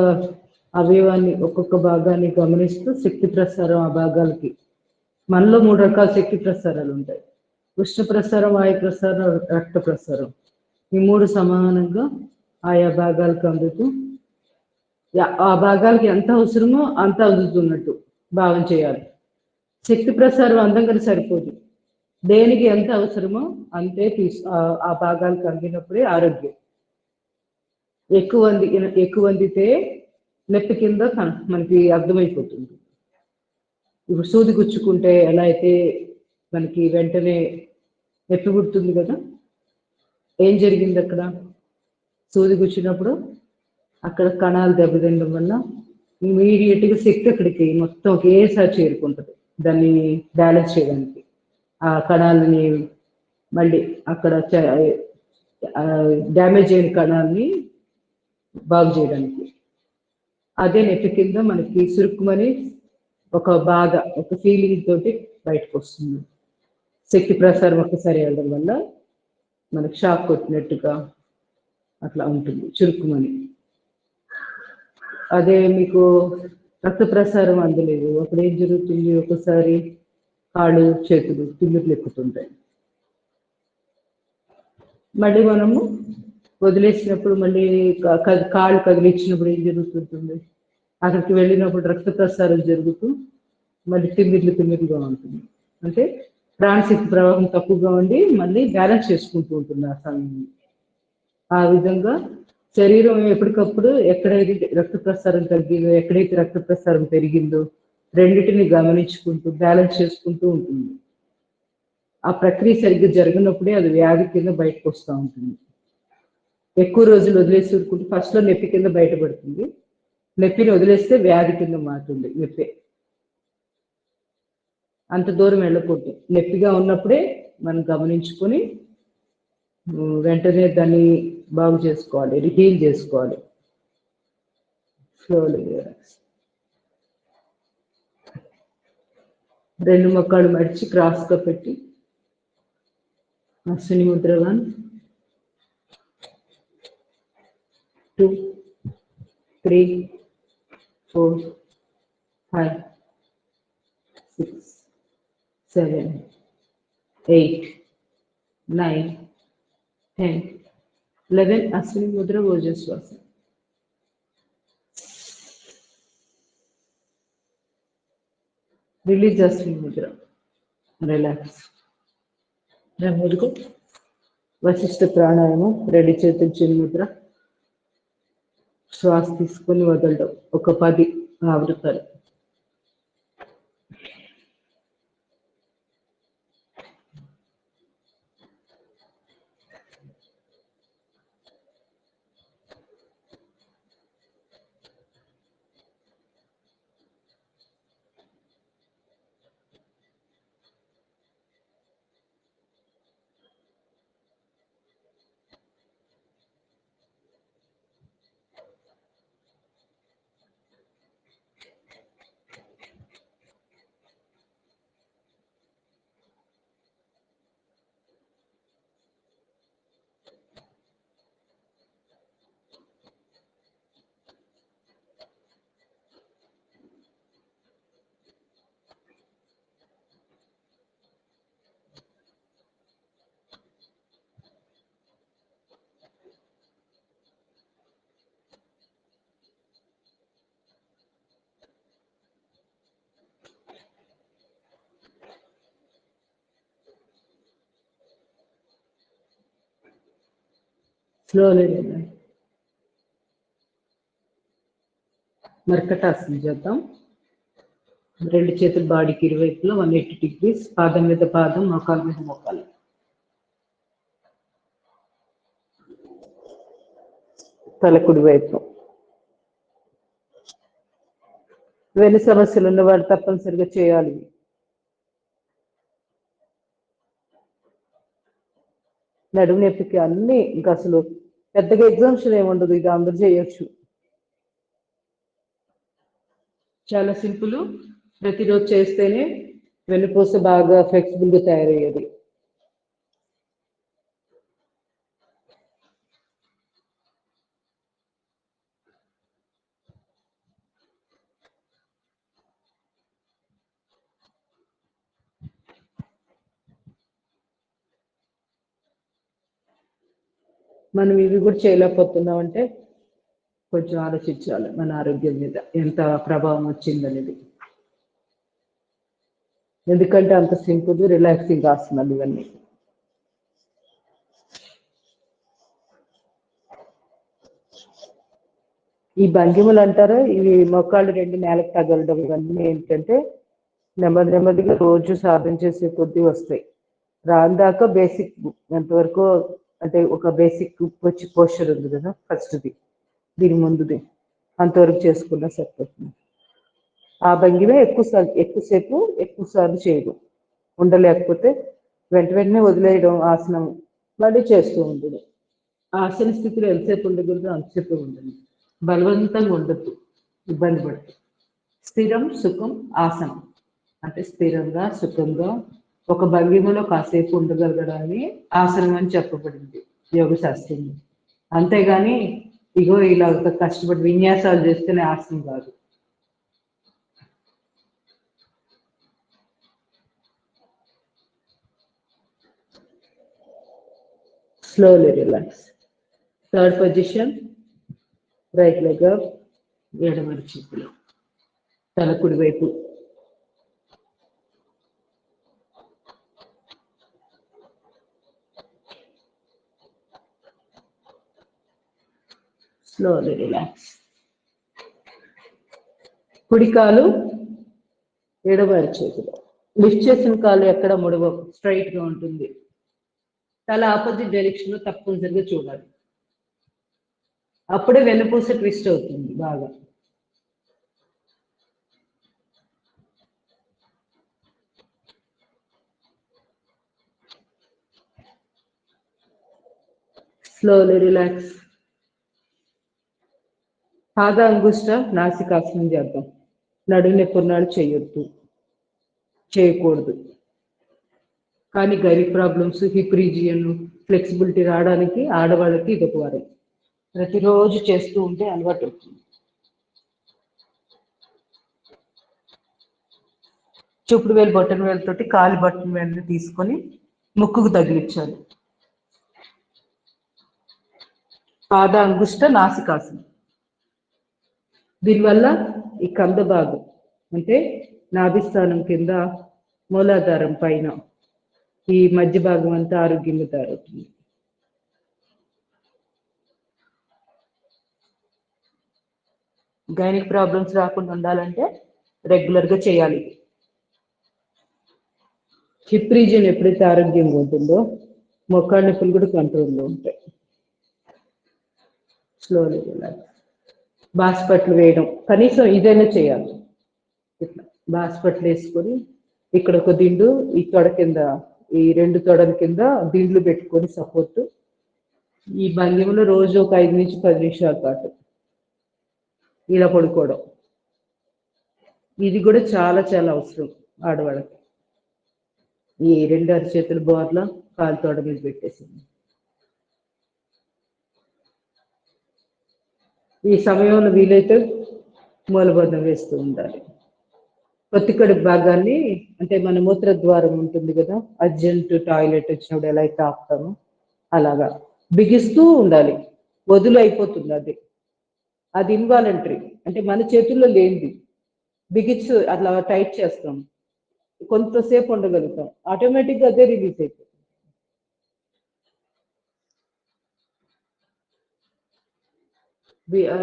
అవయవాన్ని, ఒక్కొక్క భాగాన్ని గమనిస్తూ శక్తి ప్రసారం ఆ భాగాలకి. మనలో 3 రకాల శక్తి ప్రసారాలు ఉంటాయి: ఉష్ణ ప్రసారం, వాయు ప్రసారం, రక్త ప్రసారం. ఈ 3 సమానంగా ఆయా భాగాలకు అందుతూ ఆ భాగాలకి ఎంత అవసరమో అంత అందుతున్నట్టు భావం చేయాలి. శక్తి ప్రసారం అందంగా సరిపోదు, దేనికి ఎంత అవసరమో అంతే ఆ భాగాలకు అందినప్పుడే ఆరోగ్యం. ఎక్కువ అందితే నొప్పి కింద మనకి అర్థమైపోతుంది. ఇప్పుడు సూది గుచ్చుకుంటే ఎలా అయితే మనకి వెంటనే నొప్పి పుడుతుంది కదా, ఏం జరిగింది అక్కడ? సూది గుచ్చినప్పుడు అక్కడ కణాలు దెబ్బతినడం వల్ల ఇమీడియట్గా శక్తి అక్కడికి మొత్తం ఒకేసారి చేరుకుంటుంది దాన్ని బ్యాలెన్స్ చేయడానికి. ఆ కణాలని మళ్ళీ అక్కడ డ్యామేజ్ అయిన కణాలని బాగు చేయడానికి. అదే నొప్పి కింద మనకి సురుక్కుమని ఒక ఫీలింగ్ తోటి బయటకు వస్తుంది. శక్తి ప్రసారం ఒక్కసారి వెళ్ళడం వల్ల మనకు షాక్ కొట్టినట్టుగా అట్లా ఉంటుంది, చురుక్కుమని. అదే మీకు రక్త ప్రసారం అందలేదు, అప్పుడు ఏం జరుగుతుంది? ఒకసారి కాళ్ళు, చేతులు తిమ్మిర్లు ఎక్కుతుంటాయి. మళ్ళీ మనము వదిలేసినప్పుడు, మళ్ళీ కాళ్ళు కదిలించినప్పుడు ఏం జరుగుతుంటుంది? అక్కడికి వెళ్ళినప్పుడు రక్త ప్రసారం జరుగుతూ మళ్ళీ తిమ్మిర్లుగా ఉంటుంది. అంటే ప్రాణశక్తి ప్రవాహం తక్కువగా ఉండి మళ్ళీ బ్యాలెన్స్ చేసుకుంటూ ఉంటుంది ఆ సమయంలో. ఆ విధంగా శరీరం ఎప్పటికప్పుడు ఎక్కడైతే రక్త ప్రసారం తగ్గిందో, ఎక్కడైతే రక్త ప్రసారం పెరిగిందో రెండింటిని గమనించుకుంటూ బ్యాలెన్స్ చేసుకుంటూ ఉంటుంది. ఆ ప్రక్రియ సరిగ్గా జరిగినప్పుడే అది వ్యాధి కింద బయటకు వస్తూ ఉంటుంది. ఎక్కువ రోజులు వదిలేసి ఊరుకుంటే ఫస్ట్లో నొప్పి కింద బయటపడుతుంది, నొప్పిని వదిలేస్తే వ్యాధి కింద మారుతుంది. నొప్పి అంత దూరం వెళ్ళకూడదు. నొప్పిగా ఉన్నప్పుడే మనం గమనించుకొని వెంటనే దాన్ని బాగు చేసుకోవాలి, హీల్ చేసుకోవాలి. స్లోలీ రెండు మొక్కలు మడిచి క్రాస్గా పెట్టి అశ్విని ముద్ర 1, 2, 3, 4, 5, 6, 7, 8, 9, 10, 11 అశ్విని ముద్ర ఓజస్వాస. Release Ashwini Mudra, relax. నెమ్మదిగా వశిష్ఠ ప్రాణాయామం, 2 చేతులు చిన్న ముద్ర. శ్వాస తీసుకొని వదలడం ఒక 10 ఆవృత్తాలు. స్లోలీ మర్కటాసన చేద్దాం. రెండు చేతులు బాడీకి ఇరువైపులో 180 degrees, పాదం మీద పాదం, మోకాలు మీద మోకాలు. తల కుడి వైపు. వెన్ను సమస్యలు ఉన్నవారు తప్పనిసరిగా చేయాలి. నడుము నొప్పికి అన్ని ఇంకా అసలు పెద్దగా ఎగ్జామ్షన్ ఏముండదు, ఇది అందరూ చేయొచ్చు. చాలా సింపుల్. ప్రతిరోజు చేస్తేనే వెన్నుపూస బాగా ఫ్లెక్సిబుల్గా తయారయ్యేది. మనం ఇవి కూడా చేయలేకపోతున్నాం అంటే కొంచెం ఆలోచించాలి మన ఆరోగ్యం మీద ఎంత ప్రభావం వచ్చిందనేది. ఎందుకంటే అంత సింపుల్ రిలాక్సింగ్ ఆసనాలు ఇవన్నీ. ఈ భంగిమలు అంటారా, ఇవి మోకాళ్ళు రెండు నేలకు తగలడం, ఇవన్నీ ఏంటంటే నెమ్మదిగా రోజు సాధన చేసే కొద్దీ వస్తాయి. రాను దాకా బేసిక్ ఎంతవరకు అంటే ఒక బేసిక్ వచ్చి పోస్చర్ ఉంది కదా ఫస్ట్ది, దీని ముందుది అంతవరకు చేసుకున్నా సరిపోతుంది. ఆ భంగిమే ఎక్కువ సార్లు చేయడం, ఉండలేకపోతే వెంటనే వదిలేయడం ఆసనం, మళ్ళీ చేస్తూ ఉండడం. ఆసన స్థితిలో ఎంతసేపు ఉండకూడదు అంతసేపు ఉండండి, బలవంతంగా ఉండద్దు, ఇబ్బంది పడుతుంది. స్థిరం సుఖం ఆసనం అంటే స్థిరంగా సుఖంగా ఒక భంగిమలో కాసేపు ఉండగలగడాన్ని ఆసనం అని చెప్పబడింది యోగ శాస్త్రంలో. అంతేగాని ఇగో ఇలా కష్టపడి విన్యాసాలు చేస్తేనే ఆసనం కాదు. Slowly relax. Third position, right leg up, ఎడమ చేతిలో తల కుడి వైపు. Slowly relax. కుడి కాలు ఎడమ చేతిలో. లిఫ్ట్ చేసిన కాలు ఎక్కడ ముడవ, స్ట్రైట్ గా ఉంటుంది. తల ఆపోజిట్ డైరెక్షన్ లో తప్పనిసరిగా చూడాలి, అప్పుడే వెన్నుపూస ట్విస్ట్ అవుతుంది బాగా. Slowly relax. పాద అంగుష్ట నాసికాసనం చేద్దాం. నడుము నొప్పి ఉన్నాడు చేయకూడదు. కానీ గైరీ ప్రాబ్లమ్స్, హిప్ రీజియన్ ఫ్లెక్సిబిలిటీ రావడానికి ఆడవాళ్ళకి ఇది ఒక వారం. ప్రతిరోజు చేస్తూ ఉంటే అలవాటు అవుతుంది. చూపుడు వేలు బొట్టన వేలుతోటి కాలి బొట్టన వేలు తీసుకొని ముక్కుకు తగిలించాలి. పాద అంగుష్ట నాసికాసనం. దీనివల్ల ఈ కంద భాగం అంటే నాభిస్థానం కింద మూలాధారం పైన ఈ మధ్య భాగం అంతా ఆరోగ్యంగా తయారవుతుంది. గైనిక్ ప్రాబ్లమ్స్ రాకుండా ఉండాలంటే రెగ్యులర్గా చేయాలి. హిప్ రీజియన్ ఎప్పుడైతే ఆరోగ్యంగా ఉంటుందో మోకాళ్ళ నొప్పులు కూడా కంట్రోల్లో ఉంటాయి. Slowly relax. బాస్పట్లు వేయడం కనీసం ఇదైనా చేయాలి. ఇట్లా బాస్పట్లు వేసుకొని ఇక్కడ ఒక దిండు, ఈ తొడ కింద, ఈ రెండు తొడల కింద దిండ్లు పెట్టుకొని సపోర్ట్. ఈ భంగిమలో రోజు ఒక 5 నుంచి 10 నిమిషాల పాటు ఇలా పడుకోవడం, ఇది కూడా చాలా చాలా అవసరం ఆడవాళ్ళకి. ఈ రెండు అరచేతుల బోర్ల కాలు తోడ మీద పెట్టేసింది. ఈ సమయంలో వీలైతే మూలబద్ధం వేస్తూ ఉండాలి. పొత్తికడి భాగాన్ని అంటే మన మూత్ర ద్వారం ఉంటుంది కదా, అర్జెంట్ టాయిలెట్ వచ్చినప్పుడు ఎలా అయితే ఆపుతామో అలాగా బిగిస్తూ ఉండాలి. వదులు అయిపోతుంది అది ఇన్వాలంటరీ, అంటే మన చేతుల్లో లేనిది. బిగిచ్చు అట్లా టైట్ చేస్తాం, కొంతసేపు ఉండగలుగుతాం, ఆటోమేటిక్గా అదే రిలీజ్ అయిపోతుంది.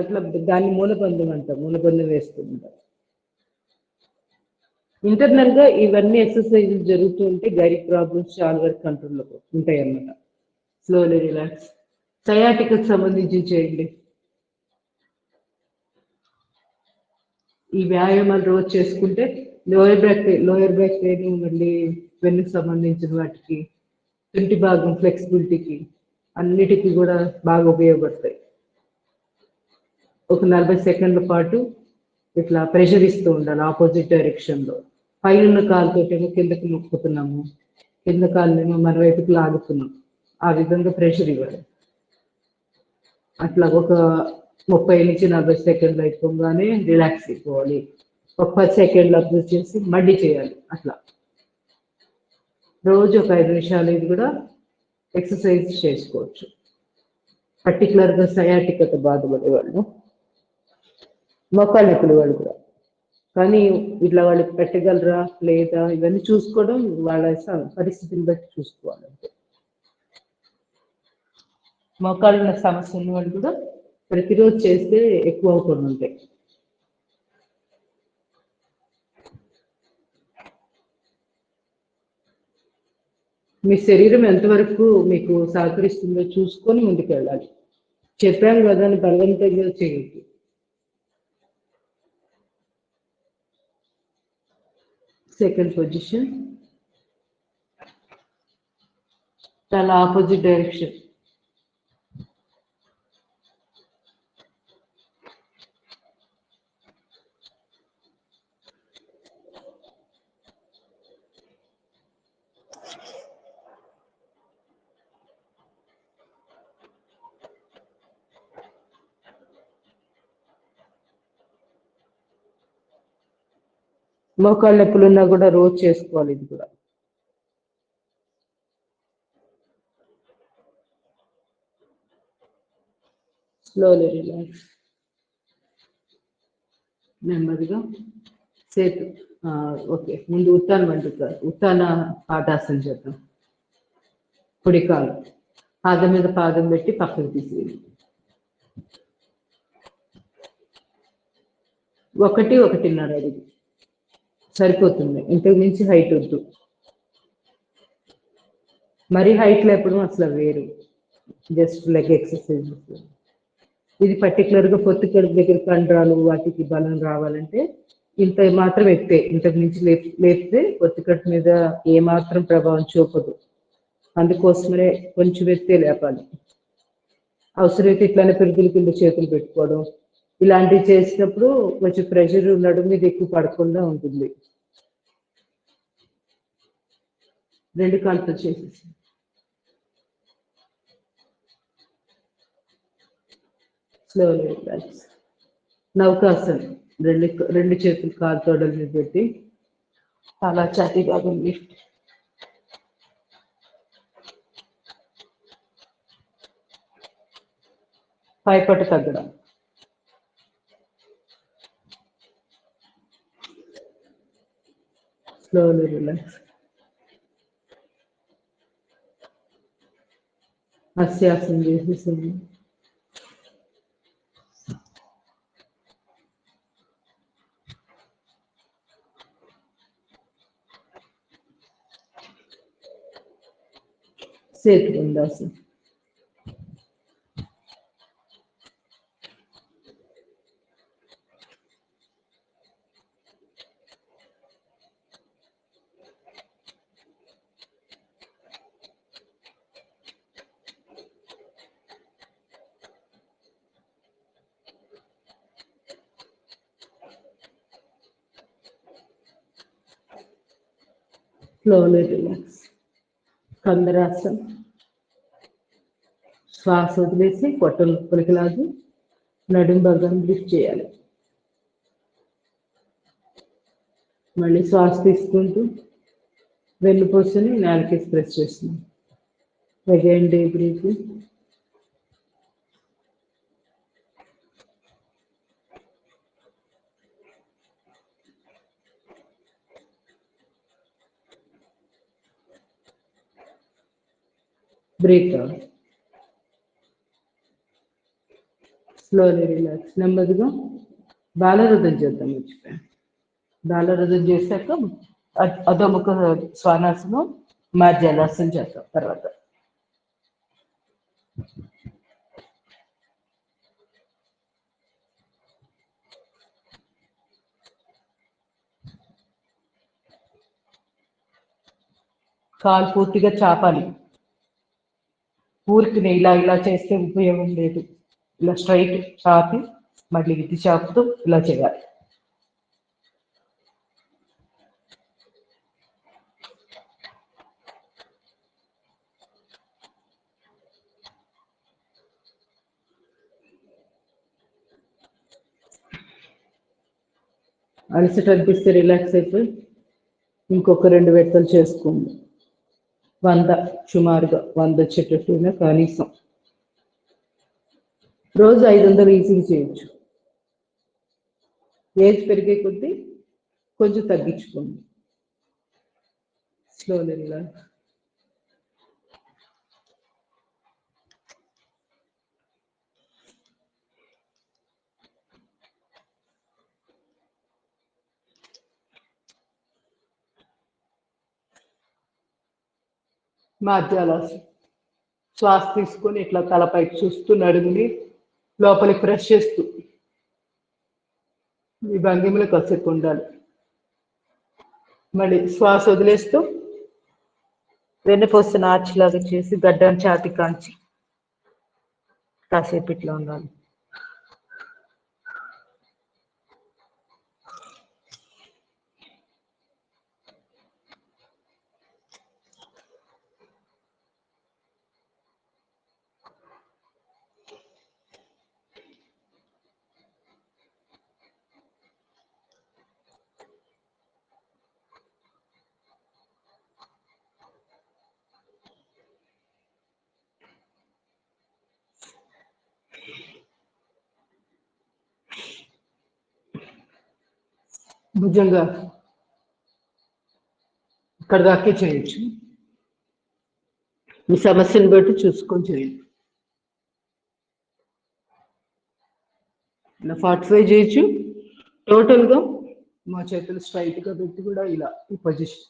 అట్లా దాన్ని మూలబంధం అంటాం, మూలబంధం వేస్తూ ఉంటాం. ఇంటర్నల్ గా ఇవన్నీ ఎక్సర్సైజెస్ జరుగుతూ ఉంటే గైరిక్ ప్రాబ్లమ్స్ చాలా వరకు కంట్రోల్లో ఉంటాయి అన్నమాట. Slowly relax. సయాటిక్ సంబంధించి చేయండి. ఈ వ్యాయామాలు రోజు చేసుకుంటే లోయర్ బ్యాక్ పెయిన్, మళ్ళీ వెన్నుకు సంబంధించిన వాటికి, తుంటి భాగం ఫ్లెక్సిబిలిటీకి అన్నిటికీ కూడా బాగా ఉపయోగపడతాయి. ఒక 40 సెకండ్ల పాటు ఇట్లా ప్రెషర్ ఇస్తూ ఉండాలి ఆపోజిట్ డైరెక్షన్ లో. పైన కాలుతోటేమో కిందకి నొక్కుతున్నాము, కింద కాళ్ళేమో మన వైపుకి లాగుతున్నాం. ఆ విధంగా ప్రెషర్ ఇవ్వాలి. అట్లా ఒక 30 నుంచి 40 సెకండ్లు అయిపోగానే రిలాక్స్ అయిపోవాలి. ఒక 10 సెకండ్లు అబ్జర్వ్ చేసి మళ్ళీ చేయాలి. అట్లా రోజు ఒక 5 నిమిషాలు ఇది కూడా ఎక్సర్సైజ్ చేసుకోవచ్చు. పర్టికులర్గా సయాటికతో బాధపడేవాళ్ళు, మోకాళ్ళ నొప్పులు వాళ్ళు కూడా. కానీ ఇట్లా వాళ్ళు పెట్టగలరా లేదా ఇవన్నీ చూసుకోవడం వాళ్ళ పరిస్థితిని బట్టి చూసుకోవాలంటే. మోకాళ్ళ సమస్య ఉన్న వాళ్ళు కూడా ప్రతిరోజు చేస్తే ఎక్కువ అవుతుంది ఉంటాయి. మీ శరీరం ఎంతవరకు మీకు సహకరిస్తుందో చూసుకొని ముందుకు వెళ్ళాలి. చెప్పాను కదా అని బలవంతంగా చేయొద్దు. సెకండ్ పొజిషన్, చాలా ఆపోజిట్ డైరెక్షన్. మోకాళ్ళ నొప్పులు ఉన్నా కూడా రోజు చేసుకోవాలి ఇది కూడా. Slowly relax. నెమ్మదిగా సేతు. ఓకే, ముందు ఉత్తాన వండుతారు. ఉత్తాన పాదాసనం చేద్దాం. కుడి కాలు పాదం మీద పాదం పెట్టి పక్కకు తీసేది. 1-1.5 అడుగు సరిపోతుంది. ఇంతకు మించి హైట్ వద్దు. మరీ హైట్ లేపడం అసలు వేరు, జస్ట్ లెగ్ ఎక్సర్సైజ్. ఇది పర్టికులర్గా పొత్తి కడుపు దగ్గర కండరాలు వాటికి బలం రావాలంటే ఇంత మాత్రం ఎత్తే, ఇంతకు మించి లేపితే పొత్తి కడుపు మీద ఏ మాత్రం ప్రభావం చూపదు. అందుకోసమే కొంచెం ఎత్తే లేపాలి. అవసరమైతే ఇట్లానే పెరుగుల కింద చేతులు పెట్టుకోవడం ఇలాంటివి చేసినప్పుడు కొంచెం ప్రెషర్ నడుము మీద ఎక్కువ పడకుండా ఉంటుంది. 2 కాళ్ళతో చేసేసి స్లోలీ రిలాక్స్. నౌకాసన్. రెండు చేతులు కాలు తొడల మీద పెట్టి చాలా ఛాతీ భాగం లిఫ్ట్. పైపట్టు తగ్గడం. Slowly relax. హస్యాసనం చేసేసింది. సేతుబంధాసనం. Slowly relax. కందరాసనం. శ్వాస వదిలేసి పొట్టలు పలికిలాగి నడుం భాగాన్ని లిఫ్ట్ చేయాలి. మళ్ళీ శ్వాస తీసుకుంటూ వెన్నుపూసని నేలకి ప్రెస్ చేస్తున్నాం. Again deep breathing. Break out. Slowly relax. నెమ్మదిగా బాలరుద్రం చేద్దాం. మర్చిపోయాను. దాళరథం చేశాక అధోముఖ శ్వానాసనం, మార్జాలాసనం చేస్తాం తర్వాత. కాలు పూర్తిగా చాపాలి. ఊరికి ఇలా చేస్తే ఉపయోగం లేదు. ఇలా స్ట్రైట్ చాపి మళ్ళీ ఇది చాపుతూ ఇలా చేయాలి. అలసట అనిపిస్తే రిలాక్స్ అయిపోయి ఇంకొక 2 విడతలు చేసుకోండి. 100 సుమారుగా 100 వచ్చేటట్టుగా కనీసం. రోజు 500 ఈజీగా చేయొచ్చు. ఏజ్ పెరిగే కొద్దీ కొంచెం తగ్గించుకోండి. Slowly relax. మార్జాలాసనం. శ్వాస తీసుకొని ఇట్లా తలపైకి చూస్తూ నడుముని లోపలికి ప్రెస్ చేస్తూ ఈ భంగిమలో కాసేపు ఉండాలి. మళ్ళీ శ్వాస వదిలేస్తూ వెన్నుపూస నార్చిలాగా చేసి గడ్డాన్ని ఛాతి కాంచి కాసేపు ఇట్లా ఉండాలి. భుజంగా ఇక్కడ దాకే చేయొచ్చు. మీ సమస్యను బట్టి చూసుకొని చేయండి. ఇలా 45 చేయొచ్చు. టోటల్గా మా చేతులు స్ట్రైట్గా పెట్టి కూడా ఇలా ఈ పొజిషన్.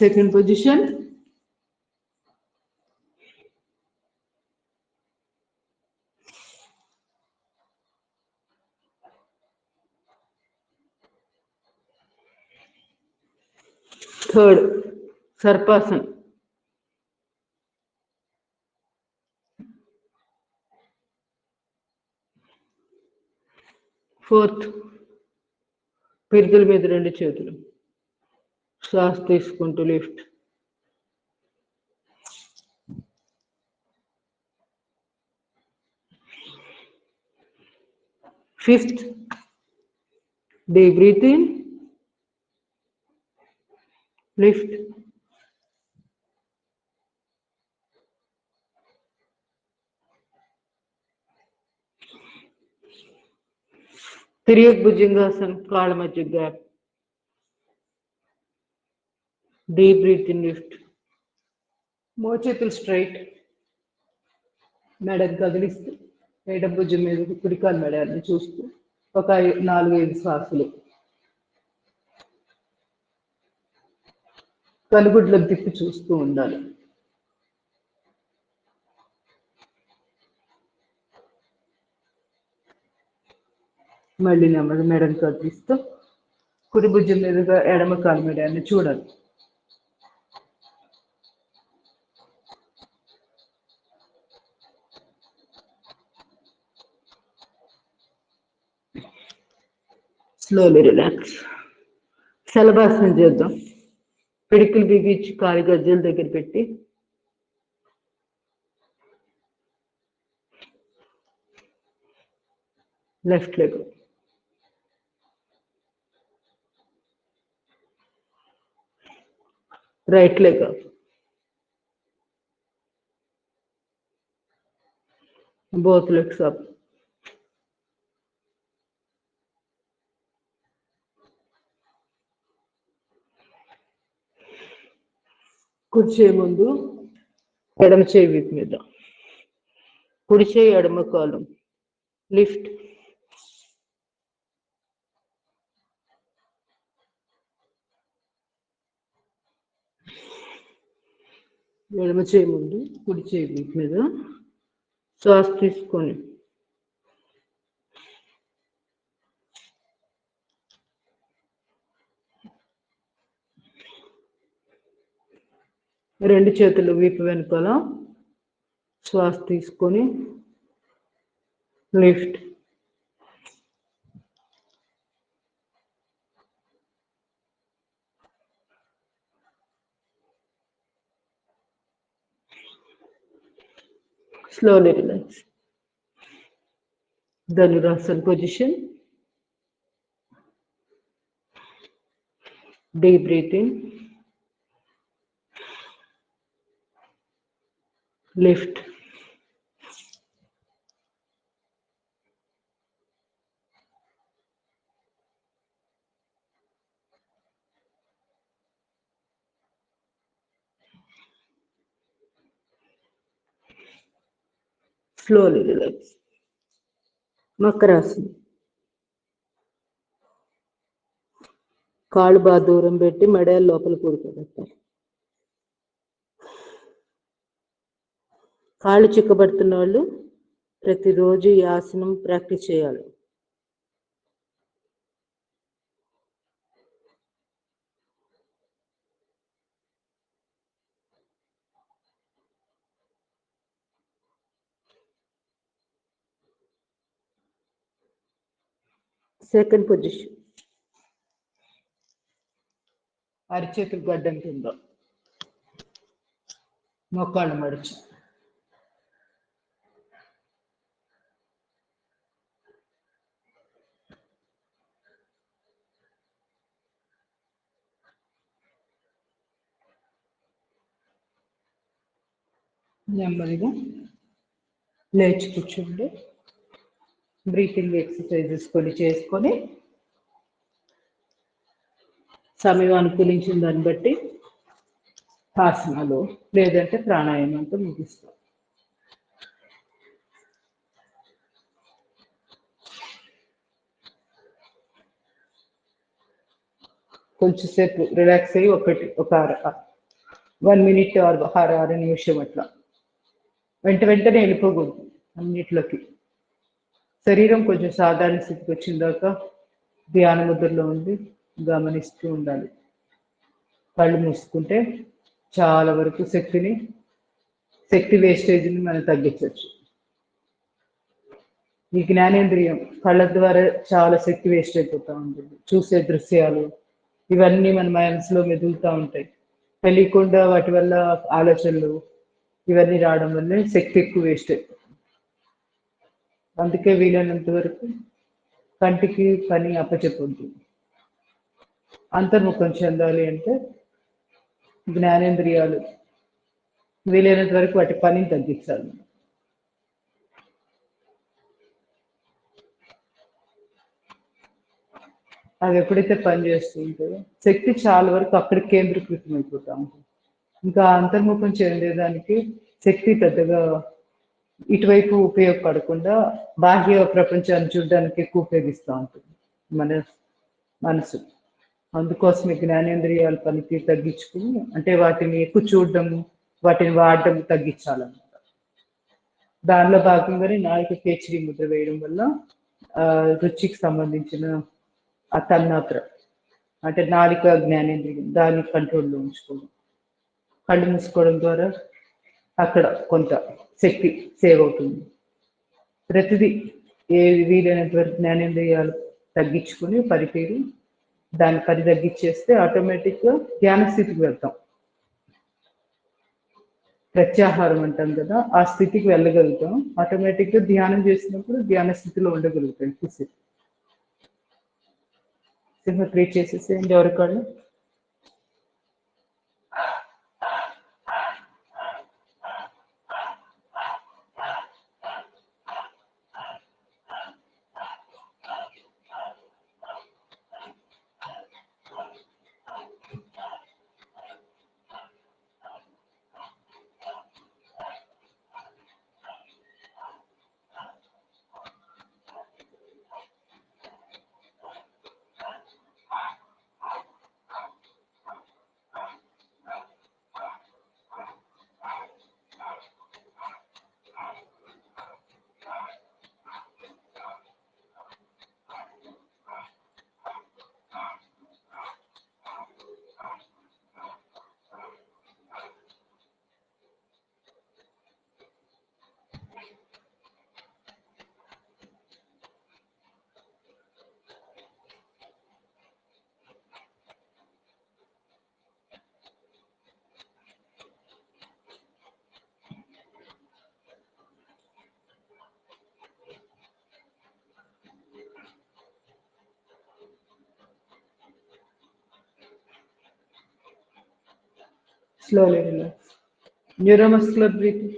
Second position. థర్డ్ సర్పాసన్. ఫోర్త్ పిరుదుల మీద 2 చేతులు శ్వాస తీసుకుంటూ lift. Fifth deep breath in, lift. తిరియక్ భుజంగాసన్, కాళ్ళ మధ్య gap. Deep breath in, lift. మోచేతులు స్ట్రైట్, మెడను కదిలిస్తూ ఎడమ భుజం మీద కుడికాలు మెడని చూస్తూ ఒక 4-5 శ్వాసలు. కనుగుడ్లకు తిప్పి చూస్తూ ఉండాలి. మళ్ళీ నెమ్మది మెడను కదిలిస్తూ కుడి భుజం మీదుగా ఎడమ కాలు మెడని చూడాలి. Slowly relax. శలభాసనం చేద్దాం. పిడికిలు బిగించి కాలి గజ్జల దగ్గర పెట్టి left leg, right leg up, both legs up. కుడి చేయి ముందు, ఎడమ చేయి వీపు మీద, కుడి చేయి ఎడమ కాలు లిఫ్ట్. ఎడమ చేయి ముందు కుడి చేయి వీపు మీద శ్వాస తీసుకొని రెండు చేతులు వీపు వెనుకాల శ్వాస తీసుకొని lift. Slowly relax. Dhanurasana position. Deep breathing. Lift. Slowly relax. Makarasana. కాళ్ళు బాగా దూరం పెట్టి మెడల లోపల కూడుకోబెట్టాలి. కాళ్ళు చిక్కబడుతున్న వాళ్ళు ప్రతిరోజు ఈ ఆసనం ప్రాక్టీస్ చేయాలి. Second position. అరిచేతులు గడ్డం కింద మోకాళ్ళు మడిచి నెమ్మదిగా లేచి కూర్చోండి. బ్రీతింగ్ ఎక్సర్సైజెస్ కొన్ని చేసుకొని సమయం అనుకూలించిన దాన్ని బట్టి ఆసనాలు లేదంటే ప్రాణాయామంతో ముగిస్తాం. కొంచెం సేపు రిలాక్స్ అయ్యి ఒక 1 minute ఆర్ 6 నిమిషం అట్లా వెంటనే వెళ్ళిపోకూడదు అన్నిట్లోకి. శరీరం కొంచెం సాధారణ స్థితికి వచ్చిన దాకా ధ్యాన ముద్రలో ఉండి గమనిస్తూ ఉండాలి. కళ్ళు మూసుకుంటే చాలా వరకు శక్తి వేస్టేజ్ని మనం తగ్గించవచ్చు. ఈ జ్ఞానేంద్రియం కళ్ళ ద్వారా చాలా శక్తి వేస్ట్ అయిపోతూ ఉంటుంది. చూసే దృశ్యాలు ఇవన్నీ మన మనసులో మెదులుతూ ఉంటాయి. తెలియకుండా వాటి వల్ల ఆలోచనలు ఇవన్నీ రావడం వల్ల శక్తి ఎక్కువ వేస్ట్ అయిపోతుంది. అందుకే వీలైనంత వరకు కంటికి పని అప్పచెప్పొద్దు. అంతర్ముఖం చెందాలి అంటే జ్ఞానేంద్రియాలు వీలైనంత వరకు వాటి పనిని తగ్గించాలి. అవి ఎప్పుడైతే పని చేస్తూ ఉంటుందో శక్తి చాలా వరకు అక్కడ కేంద్రీకృతం అయిపోతూ ఉంటుంది. ఇంకా అంతర్ముఖం చెందేదానికి శక్తి పెద్దగా ఇటువైపు ఉపయోగపడకుండా బాహ్య ప్రపంచాన్ని చూడడానికి ఎక్కువ ఉపయోగిస్తూ ఉంటుంది మన మనసు. అందుకోసమే జ్ఞానేంద్రియాల పనికి తగ్గించుకుని అంటే వాటిని ఎక్కువ చూడడం వాటిని వాడడం తగ్గించాలన్నమాట. దానిలో భాగంగానే నాలుక కేచరి ముద్ర వేయడం వల్ల రుచికి సంబంధించిన ఆ తన్మాత్ర అంటే నాలుక జ్ఞానేంద్రియం దాన్ని కంట్రోల్లో ఉంచుకోవడం. కళ్ళు మూసుకోవడం ద్వారా అక్కడ కొంత శక్తి సేవ్ అవుతుంది. ప్రతిదీ వీలైనంత వరకు జ్ఞానేంద్రియాలు తగ్గించుకుని పరిపేరు దాని పని తగ్గించేస్తే ఆటోమేటిక్గా ధ్యాన స్థితికి వెళ్తాం. ప్రత్యాహారం అంటాం కదా, ఆ స్థితికి వెళ్ళగలుగుతాం. ఆటోమేటిక్గా ధ్యానం చేసినప్పుడు ధ్యాన స్థితిలో ఉండగలుగుతాం. సింహ క్రియేట్ చేసేసేయండి ఎవరికాళ్ళు. Slowly relax. Neuromuscular breathing.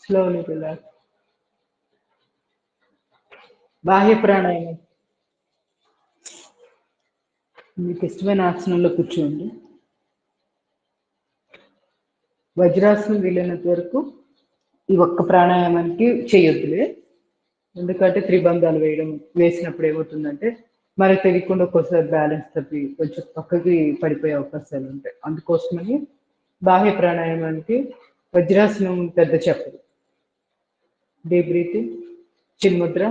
Slowly relax. బాహ్య ప్రాణాయామం. మీకు ఇష్టమైన ఆసనంలో కూర్చోండి. వజ్రాసనం వీలైనంత వరకు ఈ ఒక్క ప్రాణాయామానికి చేయొద్దులే. ఎందుకంటే త్రిబంధాలు వేసినప్పుడు ఏమవుతుందంటే మనకు తెలియకుండా ఒక్కోసారి బ్యాలెన్స్ తప్పి కొంచెం పక్కకి పడిపోయే అవకాశాలు ఉంటాయి. అందుకోసమని బాహ్య ప్రాణాయామానికి వజ్రాసనం పెద్ద చెప్పదు. డీప్ బ్రీతింగ్, చిన్ముద్ర,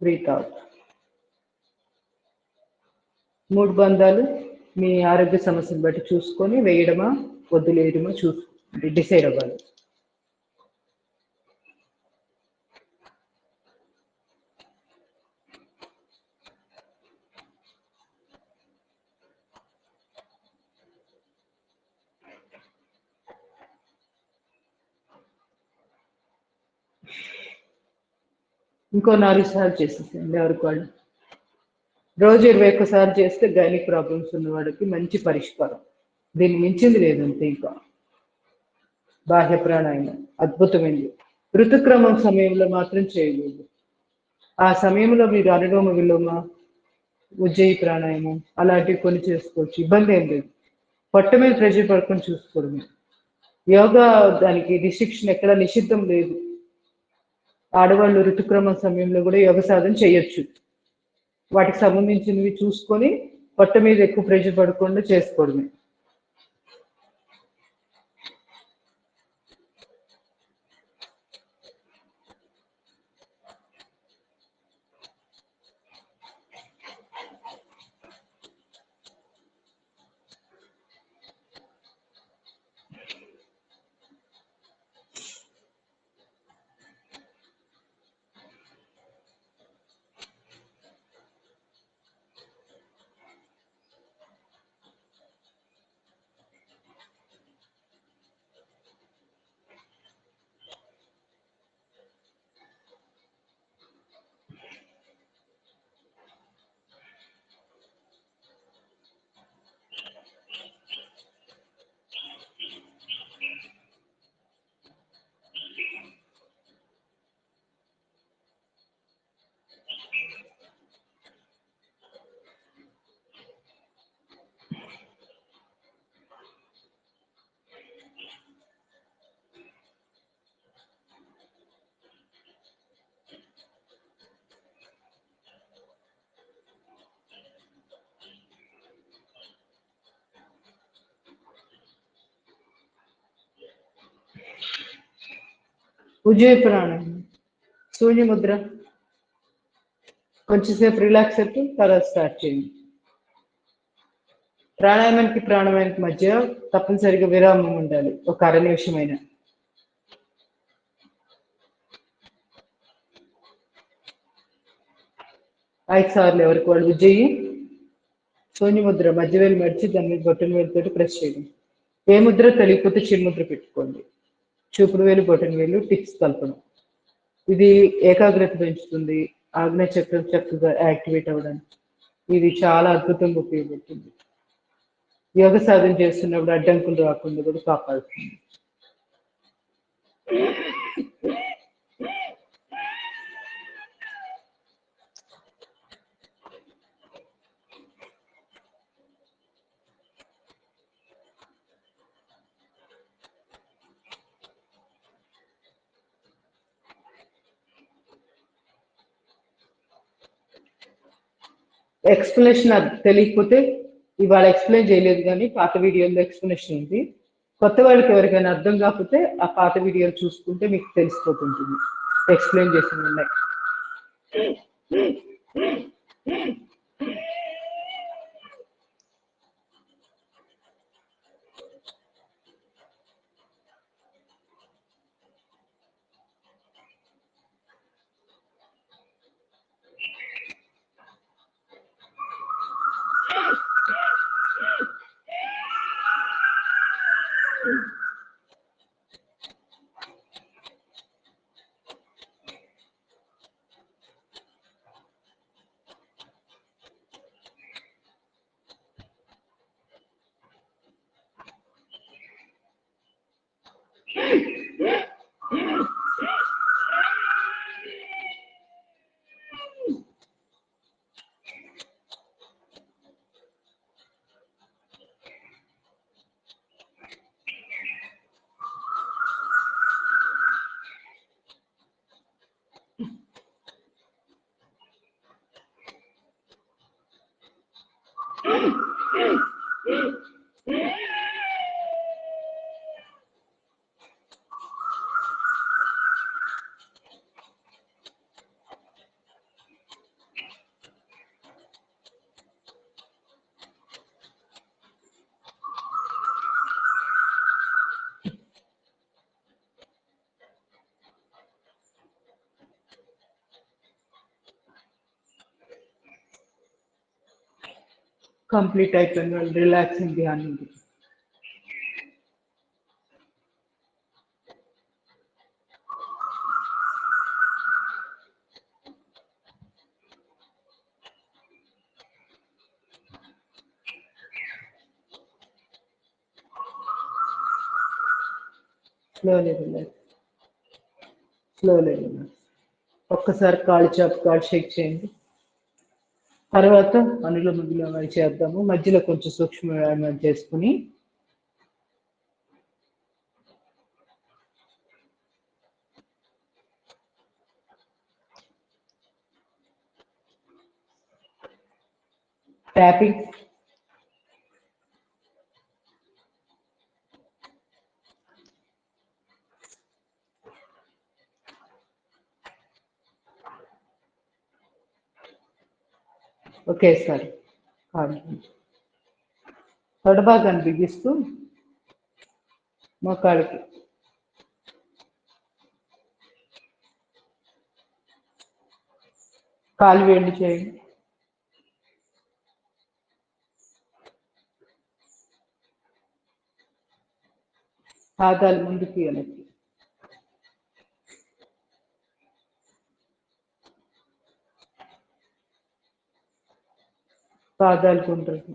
బ్రీత్ అవుట్. 3 బంధాలు మీ ఆరోగ్య సమస్యను బట్టి చూసుకొని వేయడమా వదిలేయడమా డిసైడ్ అవ్వాలి. ఇంకో 4 సార్లు చేసేసేయండి ఎవరికి వాళ్ళు. రోజు 21 సార్లు చేస్తే గైనిక్ ప్రాబ్లమ్స్ ఉన్న వాడికి మంచి పరిష్కారం. దీన్ని మించింది లేదంతే. ఇంకా బాహ్య ప్రాణాయామం అద్భుతమైనది. ఋతుక్రమం సమయంలో మాత్రం చేయలేదు. ఆ సమయంలో మీరు అనులోమ విలోమ, ఉజ్జయి ప్రాణాయామం అలాంటివి కొన్ని చేసుకోవచ్చు, ఇబ్బంది ఏం లేదు. పొట్ట మీద ప్రెషర్ పడుకొని చూసుకోవడమే. యోగా దానికి రిస్ట్రిక్షన్ ఎక్కడ నిషిద్ధం లేదు. ఆడవాళ్ళు ఋతుక్రమం సమయంలో కూడా యోగ సాధన చేయొచ్చు. వాటికి సంబంధించినవి చూసుకొని పొట్ట మీద ఎక్కువ ప్రెషర్ పడకుండా చేసుకోవడమే. ఉజ్జయి ప్రాణాయామం, శూన్య ముద్ర. కొంచెంసేపు రిలాక్స్ అయితే తర్వాత స్టార్ట్ చేయండి. ప్రాణాయామానికి మధ్య తప్పనిసరిగా విరామం ఉండాలి, ఒక 1/2 నిమిషమైనా. 5 సార్లు ఎవరికి వాళ్ళు ఉజ్జయి శూన్య ముద్ర మధ్యవేలు మడిచి దాని మీద బొట్టన వేలుతోటి ప్రెస్ చేయడం. ఏ ముద్ర తెలియకపోతే చిరుముద్ర పెట్టుకోండి. చూపుడు వేలు బొట్టన వేలు టిప్స్ కలపడం. ఇది ఏకాగ్రత పెంచుతుంది. ఆజ్ఞా చక్రం చక్కగా యాక్టివేట్ అవ్వడానికి ఇది చాలా అద్భుతంగా ఉపయోగపడుతుంది. యోగ సాధన చేస్తున్నప్పుడు అడ్డంకులు రాకుండా కూడా కాపాడుతుంది. ఎక్స్ప్లెనేషన్ తెలియకపోతే ఇవాళ ఎక్స్ప్లెయిన్ చేయలేదు, కానీ పాత వీడియోలో ఎక్స్ప్లెనేషన్ ఉంది. కొత్త వాళ్ళకి ఎవరికైనా అర్థం కాకపోతే ఆ పాత వీడియోలు చూసుకుంటే మీకు తెలిసిపోతుంటుంది. ఎక్స్ప్లెయిన్ చేసి ఉన్నాయి. కంప్లీట్ అయిపోయిన వాళ్ళు రిలాక్సింగ్ ధ్యానం. Slowly relax, slowly relax. ఒక్కసారి కాళ్ళు చాపు కాళ్ళు షేక్ చేయండి. తర్వాత అనులోమ విలోమాలు చేద్దాము. మధ్యలో కొంచెం సూక్ష్మ వ్యాయామం చేసుకుని ట్యాపింగ్, ఒకేసారి తొడభాగాన్ని బిగిస్తూ మోకాళ్ళకి కాలు వేళ్ళు చేయండి. పాదాలు ముందుకి వెనక్కి. పాదాలు గుండ్రకి.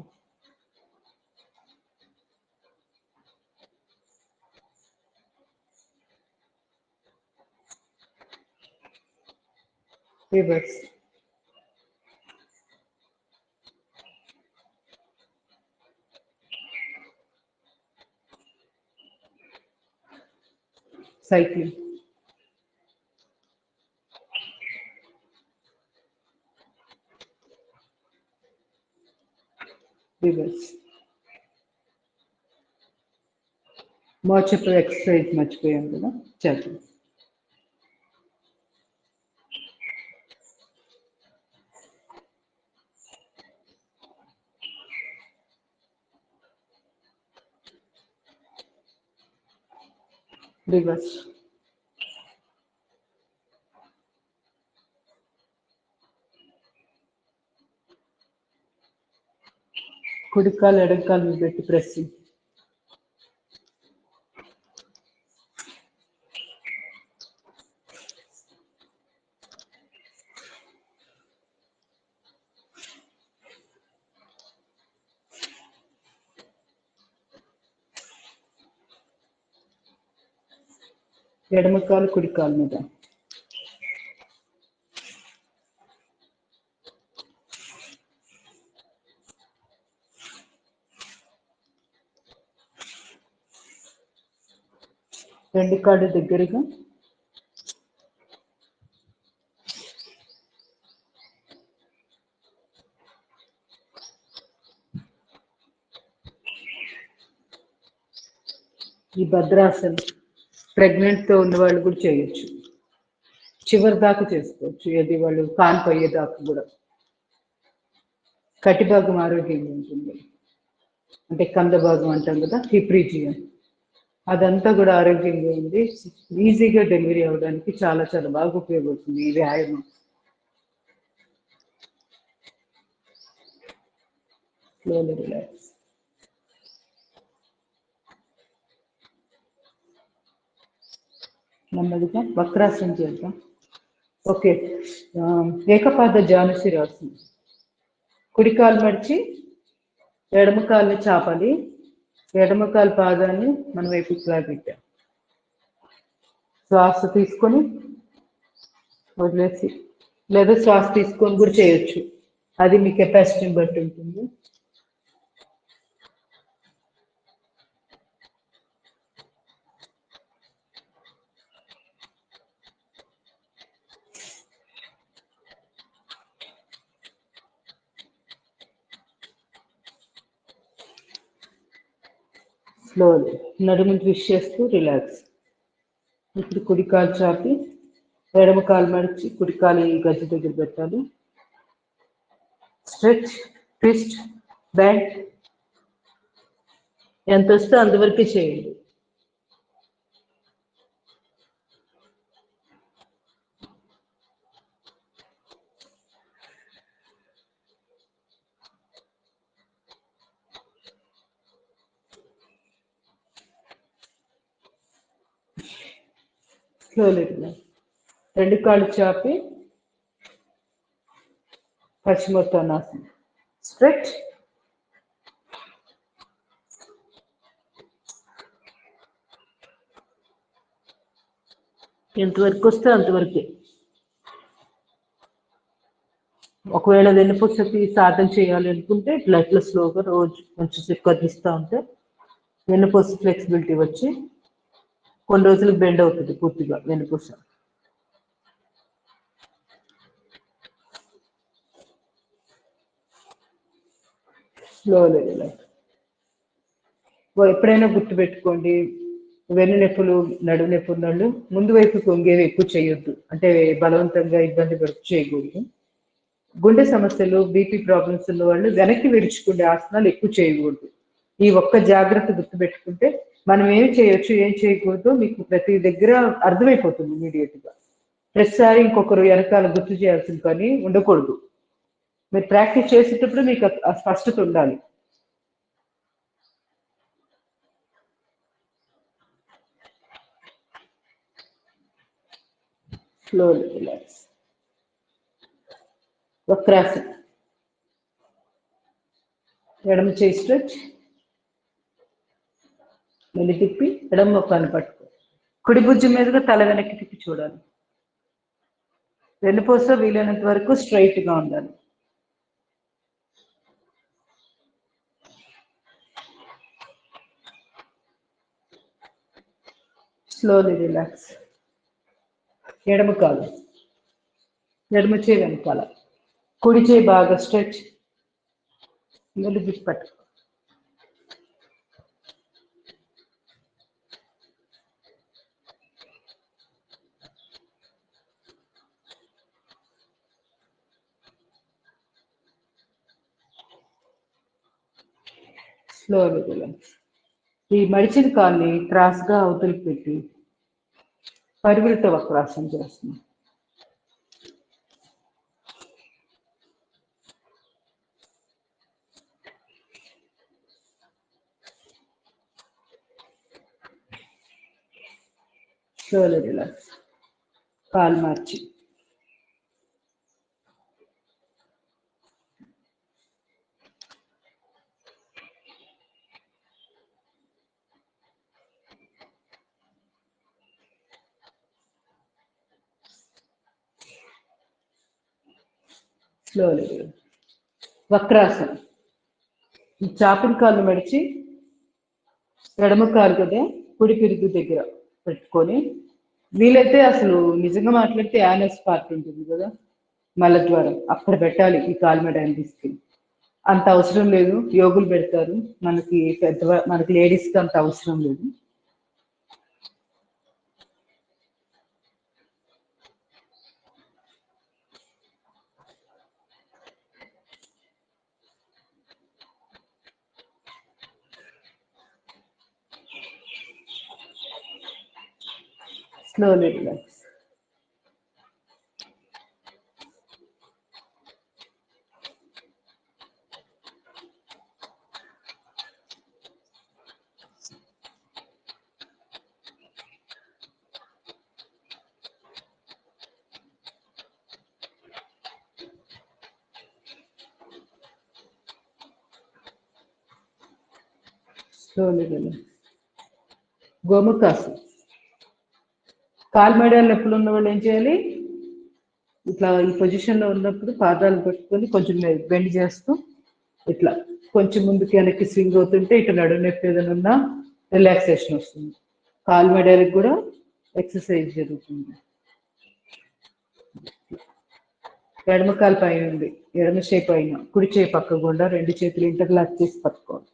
రివర్స్. సైక్లింగ్. రివర్స్. మోచేతో ఎక్సర్సైజ్ మర్చిపోయాం కదా, చేద్దాం. రివర్స్. కుడి కాలు ఎడమ కాలు మీద పెట్టి ప్రెస్. ఎడమ కాలు కుడి కాలు మీద. రెండు కాళ్ళు దగ్గరగా. ఈ భద్రాసనం ప్రెగ్నెంట్తో ఉన్న వాళ్ళు కూడా చేయొచ్చు, చివరి దాకా చేసుకోవచ్చు, ఏది వాళ్ళు కానిపోయేదాకా కూడా. కటి భాగం ఆరోగ్యంగా ఉంటుంది, అంటే కంద భాగం అంటాం కదా, హిప్ రీజియన్, అదంతా కూడా ఆరోగ్యంగా ఉంది. ఈజీగా డెలివరీ అవ్వడానికి చాలా చాలా బాగా ఉపయోగపడుతుంది ఈ వ్యాయామం. Slowly relax. నెమ్మదిగా వక్రాసనం చేద్దాం. ఓకే, ఏకపాద జానుశిరాసనం. కుడి కాలు మడిచి ఎడమ కాలుని చాపాలి, ఎడమ కాలు పాదాన్ని మన వైపు పెట్టాం. శ్వాస తీసుకొని వదిలేసి, లేదా శ్వాస తీసుకొని కూడా చేయొచ్చు, అది మీ కెపాసిటీని బట్టి ఉంటుంది. స్లోలీ నడుము ట్విస్ట్ చేస్తూ రిలాక్స్. ఇప్పుడు కుడి కాలు చాపి ఎడమ కాలు మడిచి కుడి కాలు ఈ గజ్జి దగ్గర పెట్టాలి. స్ట్రెచ్, ట్విస్ట్, బెండ్, ఎంత వస్తే అంతవరకే చేయండి. Slowly relax. రెండు కాళ్ళు చాపి పశ్చిమోత్తానాసనం. స్ట్రెచ్, ఎంతవరకు వస్తే అంతవరకే. ఒకవేళ వెన్నుపూసకి సాధన చేయాలి అనుకుంటే ఇట్లా స్లోగా రోజు కొంచెం సేపు కదిలిస్తూ ఉంటే వెన్నుపూస ఫ్లెక్సిబిలిటీ వచ్చి కొన్ని రోజులకు బెండ్ అవుతుంది పూర్తిగా వెన్నుపూస. Slowly relax. ఎప్పుడైనా గుర్తుపెట్టుకోండి, వెన్ను నొప్పులు, నడుము నొప్పి ఉన్నోళ్ళు ముందు వైపు కొంగేవి ఎక్కువ చేయొద్దు, అంటే బలవంతంగా ఇబ్బంది పడుతూ చేయకూడదు. గుండె సమస్యలు, బీపీ ప్రాబ్లమ్స్ ఉన్న వాళ్ళు వెనక్కి విడుచుకునే ఆసనాలు ఎక్కువ చేయకూడదు. ఈ ఒక్క జాగ్రత్త గుర్తుపెట్టుకుంటే మనం ఏం చేయొచ్చు, ఏం చేయకూడదు మీకు ప్రతి దగ్గర అర్థమైపోతుంది ఇమీడియట్ గా. ప్రతిసారి ఇంకొకరు వెనకాల గుర్తు చేయాల్సిన పని ఉండకూడదు. మీరు ప్రాక్టీస్ చేసేటప్పుడు మీకు ఆ స్పష్టత ఉండాలి. Slowly relax. వక్రాసనం. ఎడమ చేయి స్ట్రెచ్, మళ్ళీ తిప్పి ఎడమ మొక్కాన్ని పట్టుకో. కుడి భుజం మీదుగా తల వెనక్కి తిప్పి చూడాలి. వెన్నుపూస వీలైనంత వరకు స్ట్రైట్ గా ఉండాలి. Slowly relax. ఎడమ కాలు, ఎడమ చేయి వెనకాల, కుడి చేయి బాగా స్ట్రెచ్, మళ్ళీ తిప్పి పట్టుకో. Slowly relax. ఈ మడిచిన కాల్ని క్రాస్ గా అవతలికి పెట్టి పరివృత వక్రాసనం చేస్తున్నాం. Slowly relax. కాలు మార్చి స్లోలీ వక్రాసనం. ఈ చాపిడి కాళ్ళు మడిచి ఎడమ కాలు కదా కుడి పిరుగు దగ్గర పెట్టుకొని, వీలైతే అసలు నిజంగా మాట్లాడితే యానస్ పార్ట్ ఉంటుంది కదా మలద్వారం, అక్కడ పెట్టాలి ఈ కాలు మీద తీసుకెళ్ళి. అంత అవసరం లేదు, యోగులు పెడతారు, మనకి మనకి లేడీస్కి అంత అవసరం లేదు. Slowly relax. Slowly relax. గోముఖాసనం. కాలు మెడలు నొప్పులు ఉన్న వాళ్ళు ఏం చేయాలి, ఇట్లా ఈ పొజిషన్లో ఉన్నప్పుడు పాదాలు పట్టుకొని కొంచెం బెండ్ చేస్తూ ఇట్లా కొంచెం ముందుకి వెనక్కి స్వింగ్ అవుతుంటే ఇటు నడుము నొప్పి ఏదైనా ఉన్నా రిలాక్సేషన్ వస్తుంది. కాలు మెడలకు కూడా ఎక్సర్సైజ్ జరుగుతుంది. ఎడమ కాలు పైన ఉంది, ఎడమ చేయి పైన, కుడి చేయి పక్క గుండా 2 చేతులు ఇంటర్లాక్ చేసి పట్టుకోవాలి.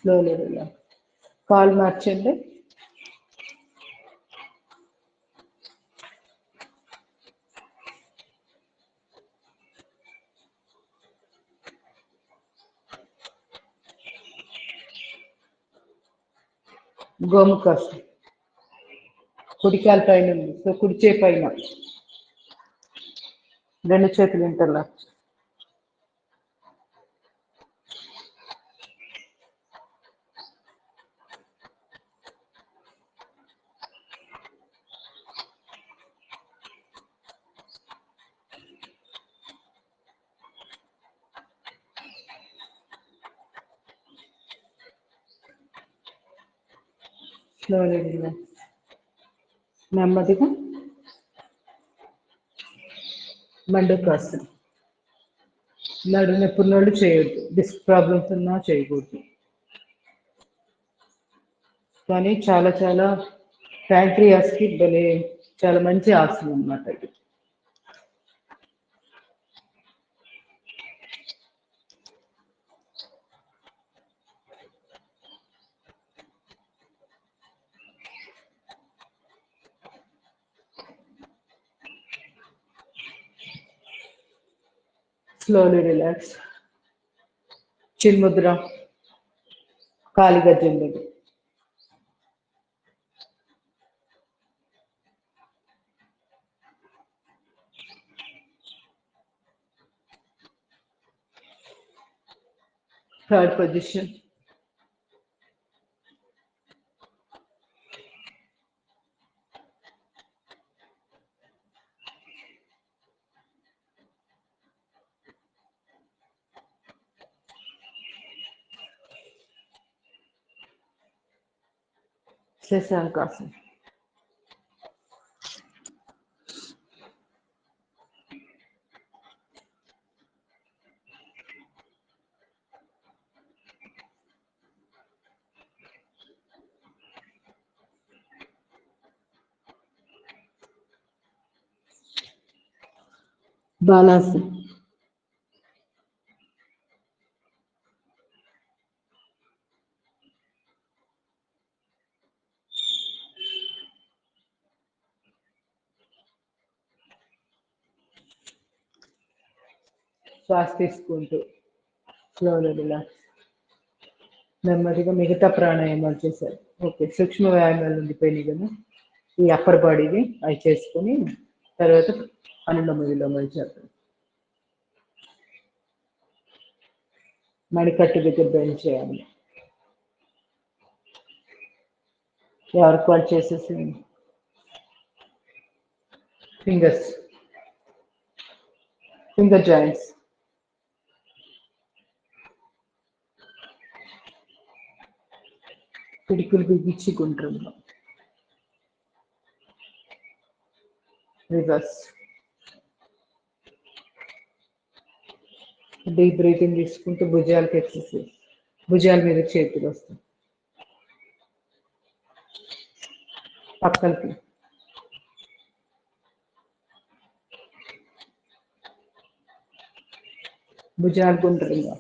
Slowly relax. కాలు మార్చండి. గోముఖాసనం. కుడి కాలు పైన ఉంది, సో కుడి చేయి పైన 2 చేతులు ఇంటర్లాక్. Slowly relax. నెమ్మదిగా మండూకాసనం. నడు నొప్పుల వాళ్ళు చేయొద్దు, డిస్క్ ప్రాబ్లమ్స్ ఉన్నా చేయకూడదు, కానీ చాలా చాలా ప్యాంక్రియాస్కి భలే చాలా మంచి ఆసనం అన్నమాట ఇది. Slowly relax. Chinmudra. Kaligajam దగ్గర. Third position. Shashankasana. Balasana. శ్వాస తీసుకుంటూ స్లోలీ రిలాక్స్. నెమ్మదిగా మిగతా ప్రాణాయామాలు చేశారు. ఓకే, సూక్ష్మ వ్యాయామాలు ఉండిపోయినాయి కదా, ఈ అప్పర్ బాడీవి అవి చేసుకొని తర్వాత అనులోమ విలోమాలు చేద్దాం. మడికట్టు దగ్గర బెండ్ చేయాలి. ఎవరికి వాళ్ళు చేసేసి ఫింగర్ జాయింట్స్ పిడికిలు బిగించుకుంటున్నాం. రివర్స్. డీప్ బ్రీతింగ్ తీసుకుంటూ భుజాలకు ఎక్సర్సైజ్. భుజాల మీద చేతులు వస్తాయి. పక్కలకి భుజాలు గుండ్రంగా.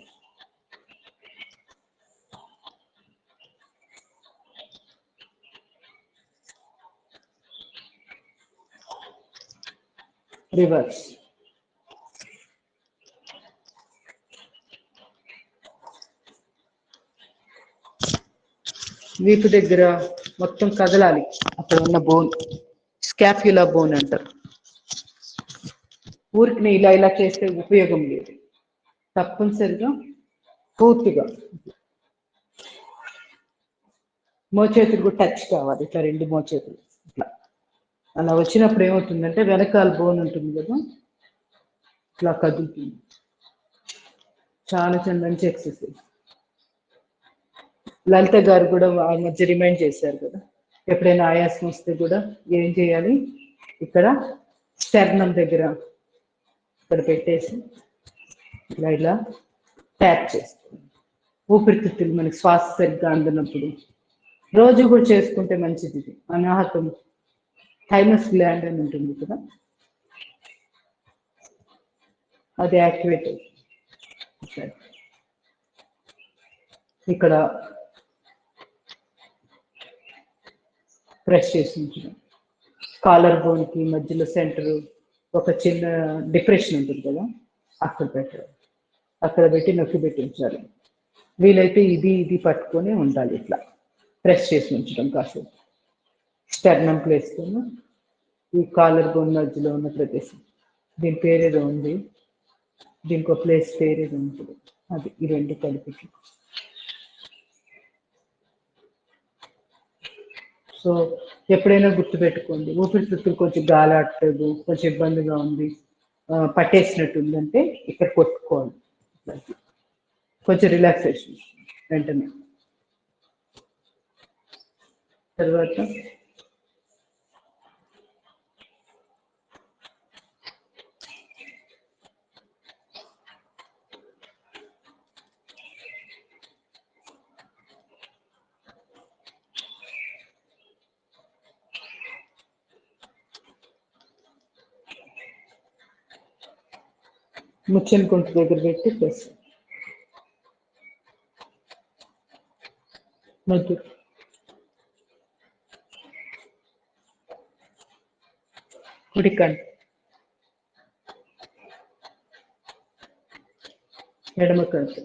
రివర్స్. వీపు దగ్గర మొత్తం కదలాలి. అక్కడ ఉన్న బోన్ స్కాప్యులా బోన్ అంటారు. ఊరికి ఇలా ఇలా చేస్తే ఉపయోగం లేదు. తప్పనిసరిగా పూర్తిగా మోచేతులు కూడా టచ్ కావాలి. ఇట్లా రెండు మోచేతులు ఇట్లా అలా వచ్చినప్పుడు ఏమవుతుందంటే వెనకాల బోన్ ఉంటుంది కదా, ఇట్లా కదులుతుంది. చాలా మంచి ఎక్సర్సైజ్. లలిత గారు కూడా ఆ మధ్య రిమైండ్ చేశారు కదా, ఎప్పుడైనా ఆయాసం వస్తే కూడా ఏం చేయాలి, ఇక్కడ స్టెర్నం దగ్గర ఇక్కడ పెట్టేసి ఇలా ఇలా ట్యాప్ చేస్తుంది. ఊపిరితిత్తులు మనకి శ్వాస సరిగ్గా అందునప్పుడు రోజు కూడా చేసుకుంటే మంచిది. ఇది అనాహతం థైమస్ గ్లాండ్ అని ఉంటుంది కదా, అది యాక్టివేట్ అవుతుంది. ఇక్కడ ప్రెస్ చేసి ఉంచడం. కాలర్ బోన్కి మధ్యలో సెంటర్ ఒక చిన్న డిప్రెషన్ ఉంటుంది కదా, అక్కడ పెట్టాలి. అక్కడ పెట్టి నొక్కి పెట్టి ఉంచాలి. వీలైతే ఇది ఇది పట్టుకొని ఉండాలి. ఇట్లా ప్రెస్ చేసి ఉంచడం కాసేపు. స్టెర్నం ప్లేస్తోనూ ఈ కాలర్ బోన్ మధ్యలో ఉన్న ప్రదేశం, దీని పేరేదో ఉంది, దీనికి ఒక ప్లేస్ పేరేదో ఉంటుంది, అది ఈ రెండు కలిపి. సో ఎప్పుడైనా గుర్తుపెట్టుకోండి, ఊపిరితిత్తులు కొంచెం గాలాడలేదు, కొంచెం ఇబ్బందిగా ఉంది, పట్టేసినట్టు ఉందంటే ఇక్కడ కొట్టుకోవాలి. కొంచెం రిలాక్సేషన్ వెంటనే. తర్వాత ముచ్చని కొంటు దగ్గర పెట్టి ప్రెస్ మధ్య కుడికండి, ఎడమ కంటి,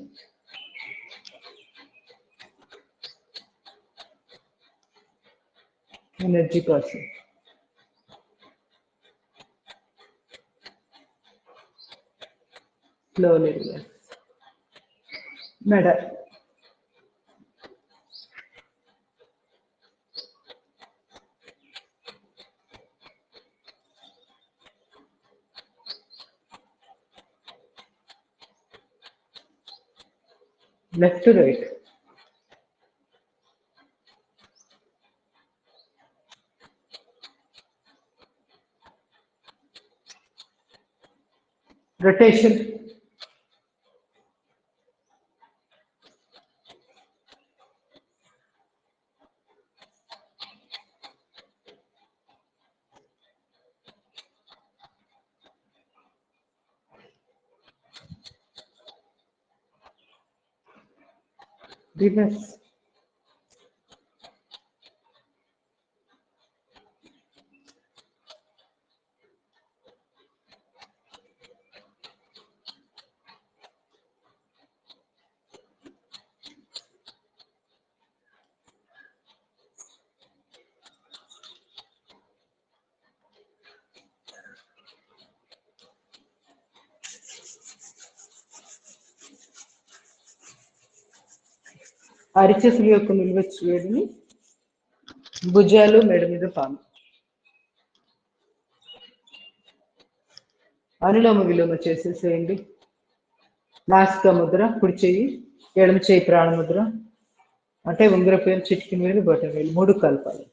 ఎనర్జీ కోసం. Slowly relax. మెడ లెఫ్ట్ రైట్. రొటేషన్. రివర్స్. అరిచేతుల యొక్క నిలువెచ్చు వేడిని భుజాలు మెడ మీద పాము. అనులోమ విలోమ చేసేసేయండి. నాసిక ముద్ర, కుడి చెయ్యి, ఎడమ చెయ్యి ప్రాణముద్ర, అంటే ఉంగరపేరు, చిటికి మీద బొటనవేలు 3 కలపాలి.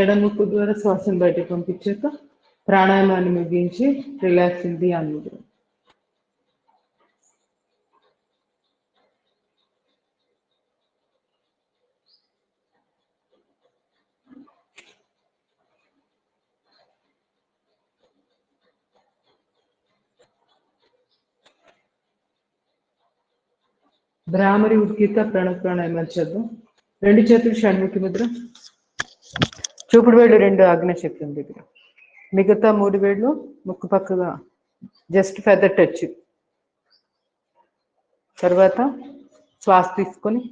ఎడమ ముక్కు ద్వారా శ్వాసను బయటకు పంపించాక ప్రాణాయామాన్ని ముగించి రిలాక్సింగ్ ధ్యాన ముద్ర. భ్రామరి ఉద్గీత ప్రాణాయామాలు చేద్దాం. 2 చేతులు షణ్ముఖి ముద్ర, చూపుడు వేళ్ళు 2 ఆగ్నేయ చక్రం దగ్గర, మిగతా 3 వేళ్ళు ముక్కు పక్కగా జస్ట్ ఫెదర్ టచ్. తర్వాత శ్వాస తీసుకొని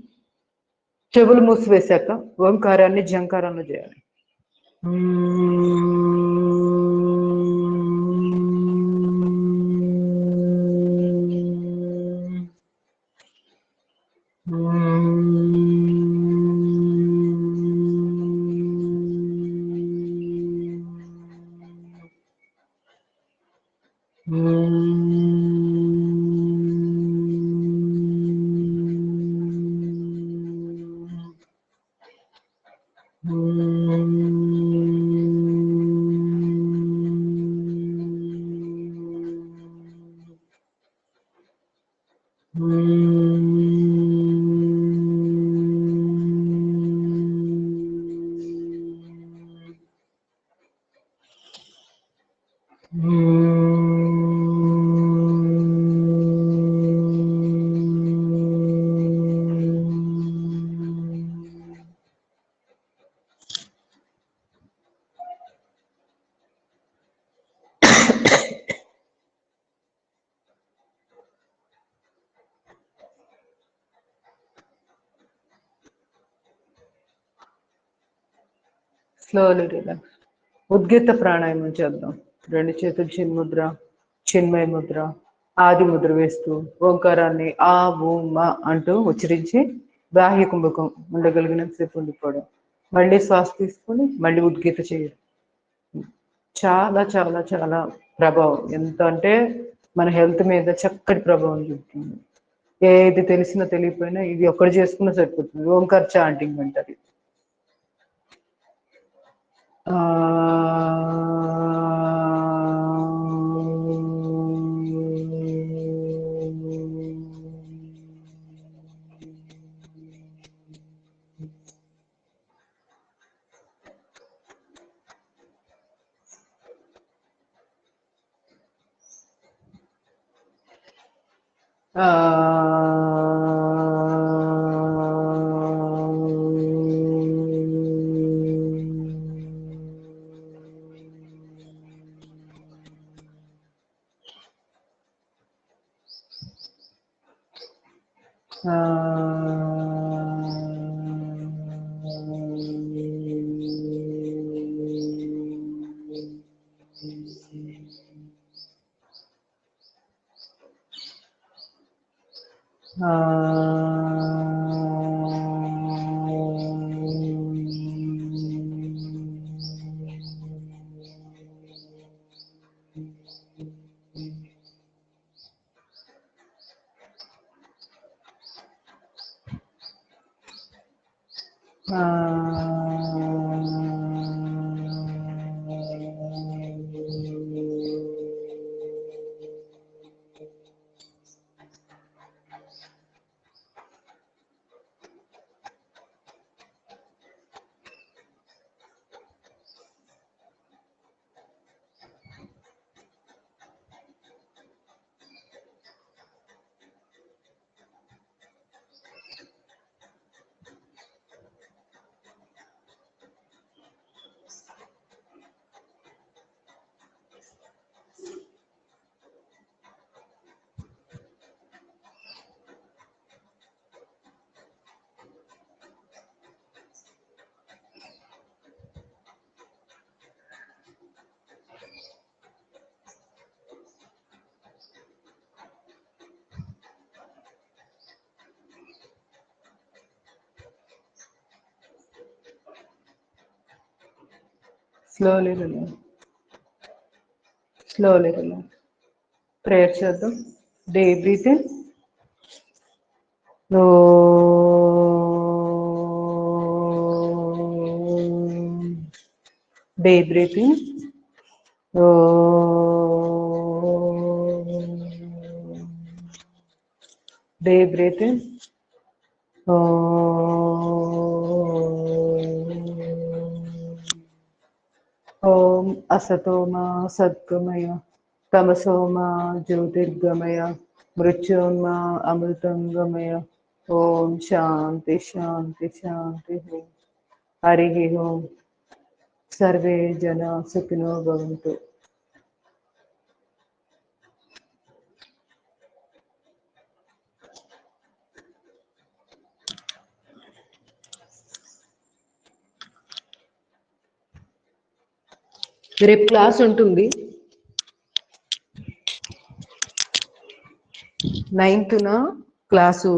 చెవులు మూసివేశాక ఓంకారాన్ని జంకారంలో చేయాలి. Slowly relax. ఉద్గీత ప్రాణాయామం చేద్దాం. 2 చేతులు చిన్ముద్ర, చిన్మయ ముద్ర, ఆది ముద్ర వేస్తూ ఓంకారాన్ని ఆ ఊ మా అంటూ ఉచ్చరించి బాహ్య కుంభకం ఉండగలిగినంతసేపు ఉండిపోవడం. మళ్ళీ శ్వాస తీసుకొని మళ్ళీ ఉద్గీత చేయడం. చాలా చాలా చాలా ప్రభావం, ఎంత అంటే మన హెల్త్ మీద చక్కటి ప్రభావం చూపుతుంది. ఏది తెలిసినా తెలియకపోయినా ఇది ఒక్కటి చేసుకున్నా సరిపోతుంది. ఓంకార్ చాంటింగ్ అంటారు. Slowly relax. Slowly relax. Prayer చేద్దాం. Deep breathe in. Deep breathing. Deep breathing. Om Asatoma Satgamaya Tamasoma Jyotirgamaya Mrityunma Amritangamaya. Om Shanti Shanti Shanti. Harihi Om. Sarve Jana Sukhino Bhavantu. రేపు క్లాస్ ఉంటుంది 9th class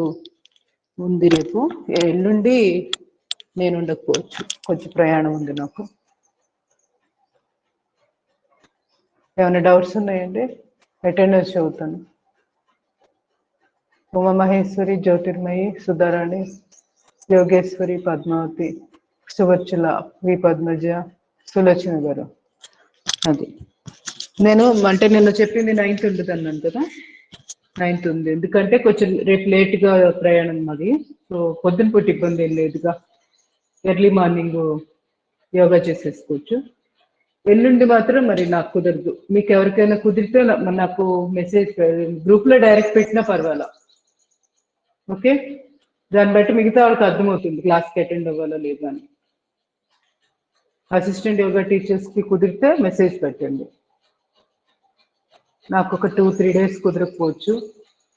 ఉంది రేపు. ఎల్లుండి నేను ఉండకపోవచ్చు, కొంచెం ప్రయాణం ఉంది నాకు. ఏమైనా డౌట్స్ ఉన్నాయండి? అటెండెన్స్ చదువుతాను. ఉమామహేశ్వరి, జ్యోతిర్మయి, సుధారాణి, యోగేశ్వరి, పద్మావతి, సువర్చుల, వి పద్మజ, సులోచన గారు. అది నేను అంటే నిన్న చెప్పింది 9th ఉంటుంది అన్నాను కదా, 9th ఉంది. ఎందుకంటే కొంచెం రేపు లేట్గా ప్రయాణం మాది. సో పొద్దున పూట ఇబ్బంది ఏం లేదుగా, ఎర్లీ మార్నింగ్ యోగా చేసేసుకోవచ్చు. ఎల్లుండి మాత్రం మరి నాకు కుదరదు. మీకు ఎవరికైనా కుదిరితే నాకు మెసేజ్ గ్రూప్లో డైరెక్ట్ పెట్టినా పర్వాలా. ఓకే, దాన్ని బట్టి మిగతా వాళ్ళకి అర్థమవుతుంది క్లాస్కి అటెండ్ అవ్వాలా లేదా అని. అసిస్టెంట్ యోగా టీచర్స్కి కుదిరితే మెసేజ్ పెట్టండి. నాకు ఒక 2-3 days కుదరకపోవచ్చు.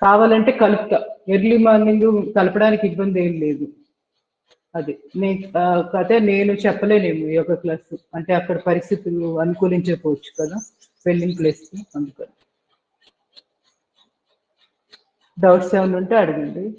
కావాలంటే కలుపుతా, ఎర్లీ మార్నింగ్ కలపడానికి ఇబ్బంది ఏం లేదు. అది అదే నేను చెప్పలేనేమో యోగా క్లాస్ అంటే అక్కడ పరిస్థితులు అనుకూలించకపోవచ్చు కదా పెళ్ళింగ్ ప్లేస్కి. అందుకని డౌట్స్ ఏమైనా ఉంటే అడగండి.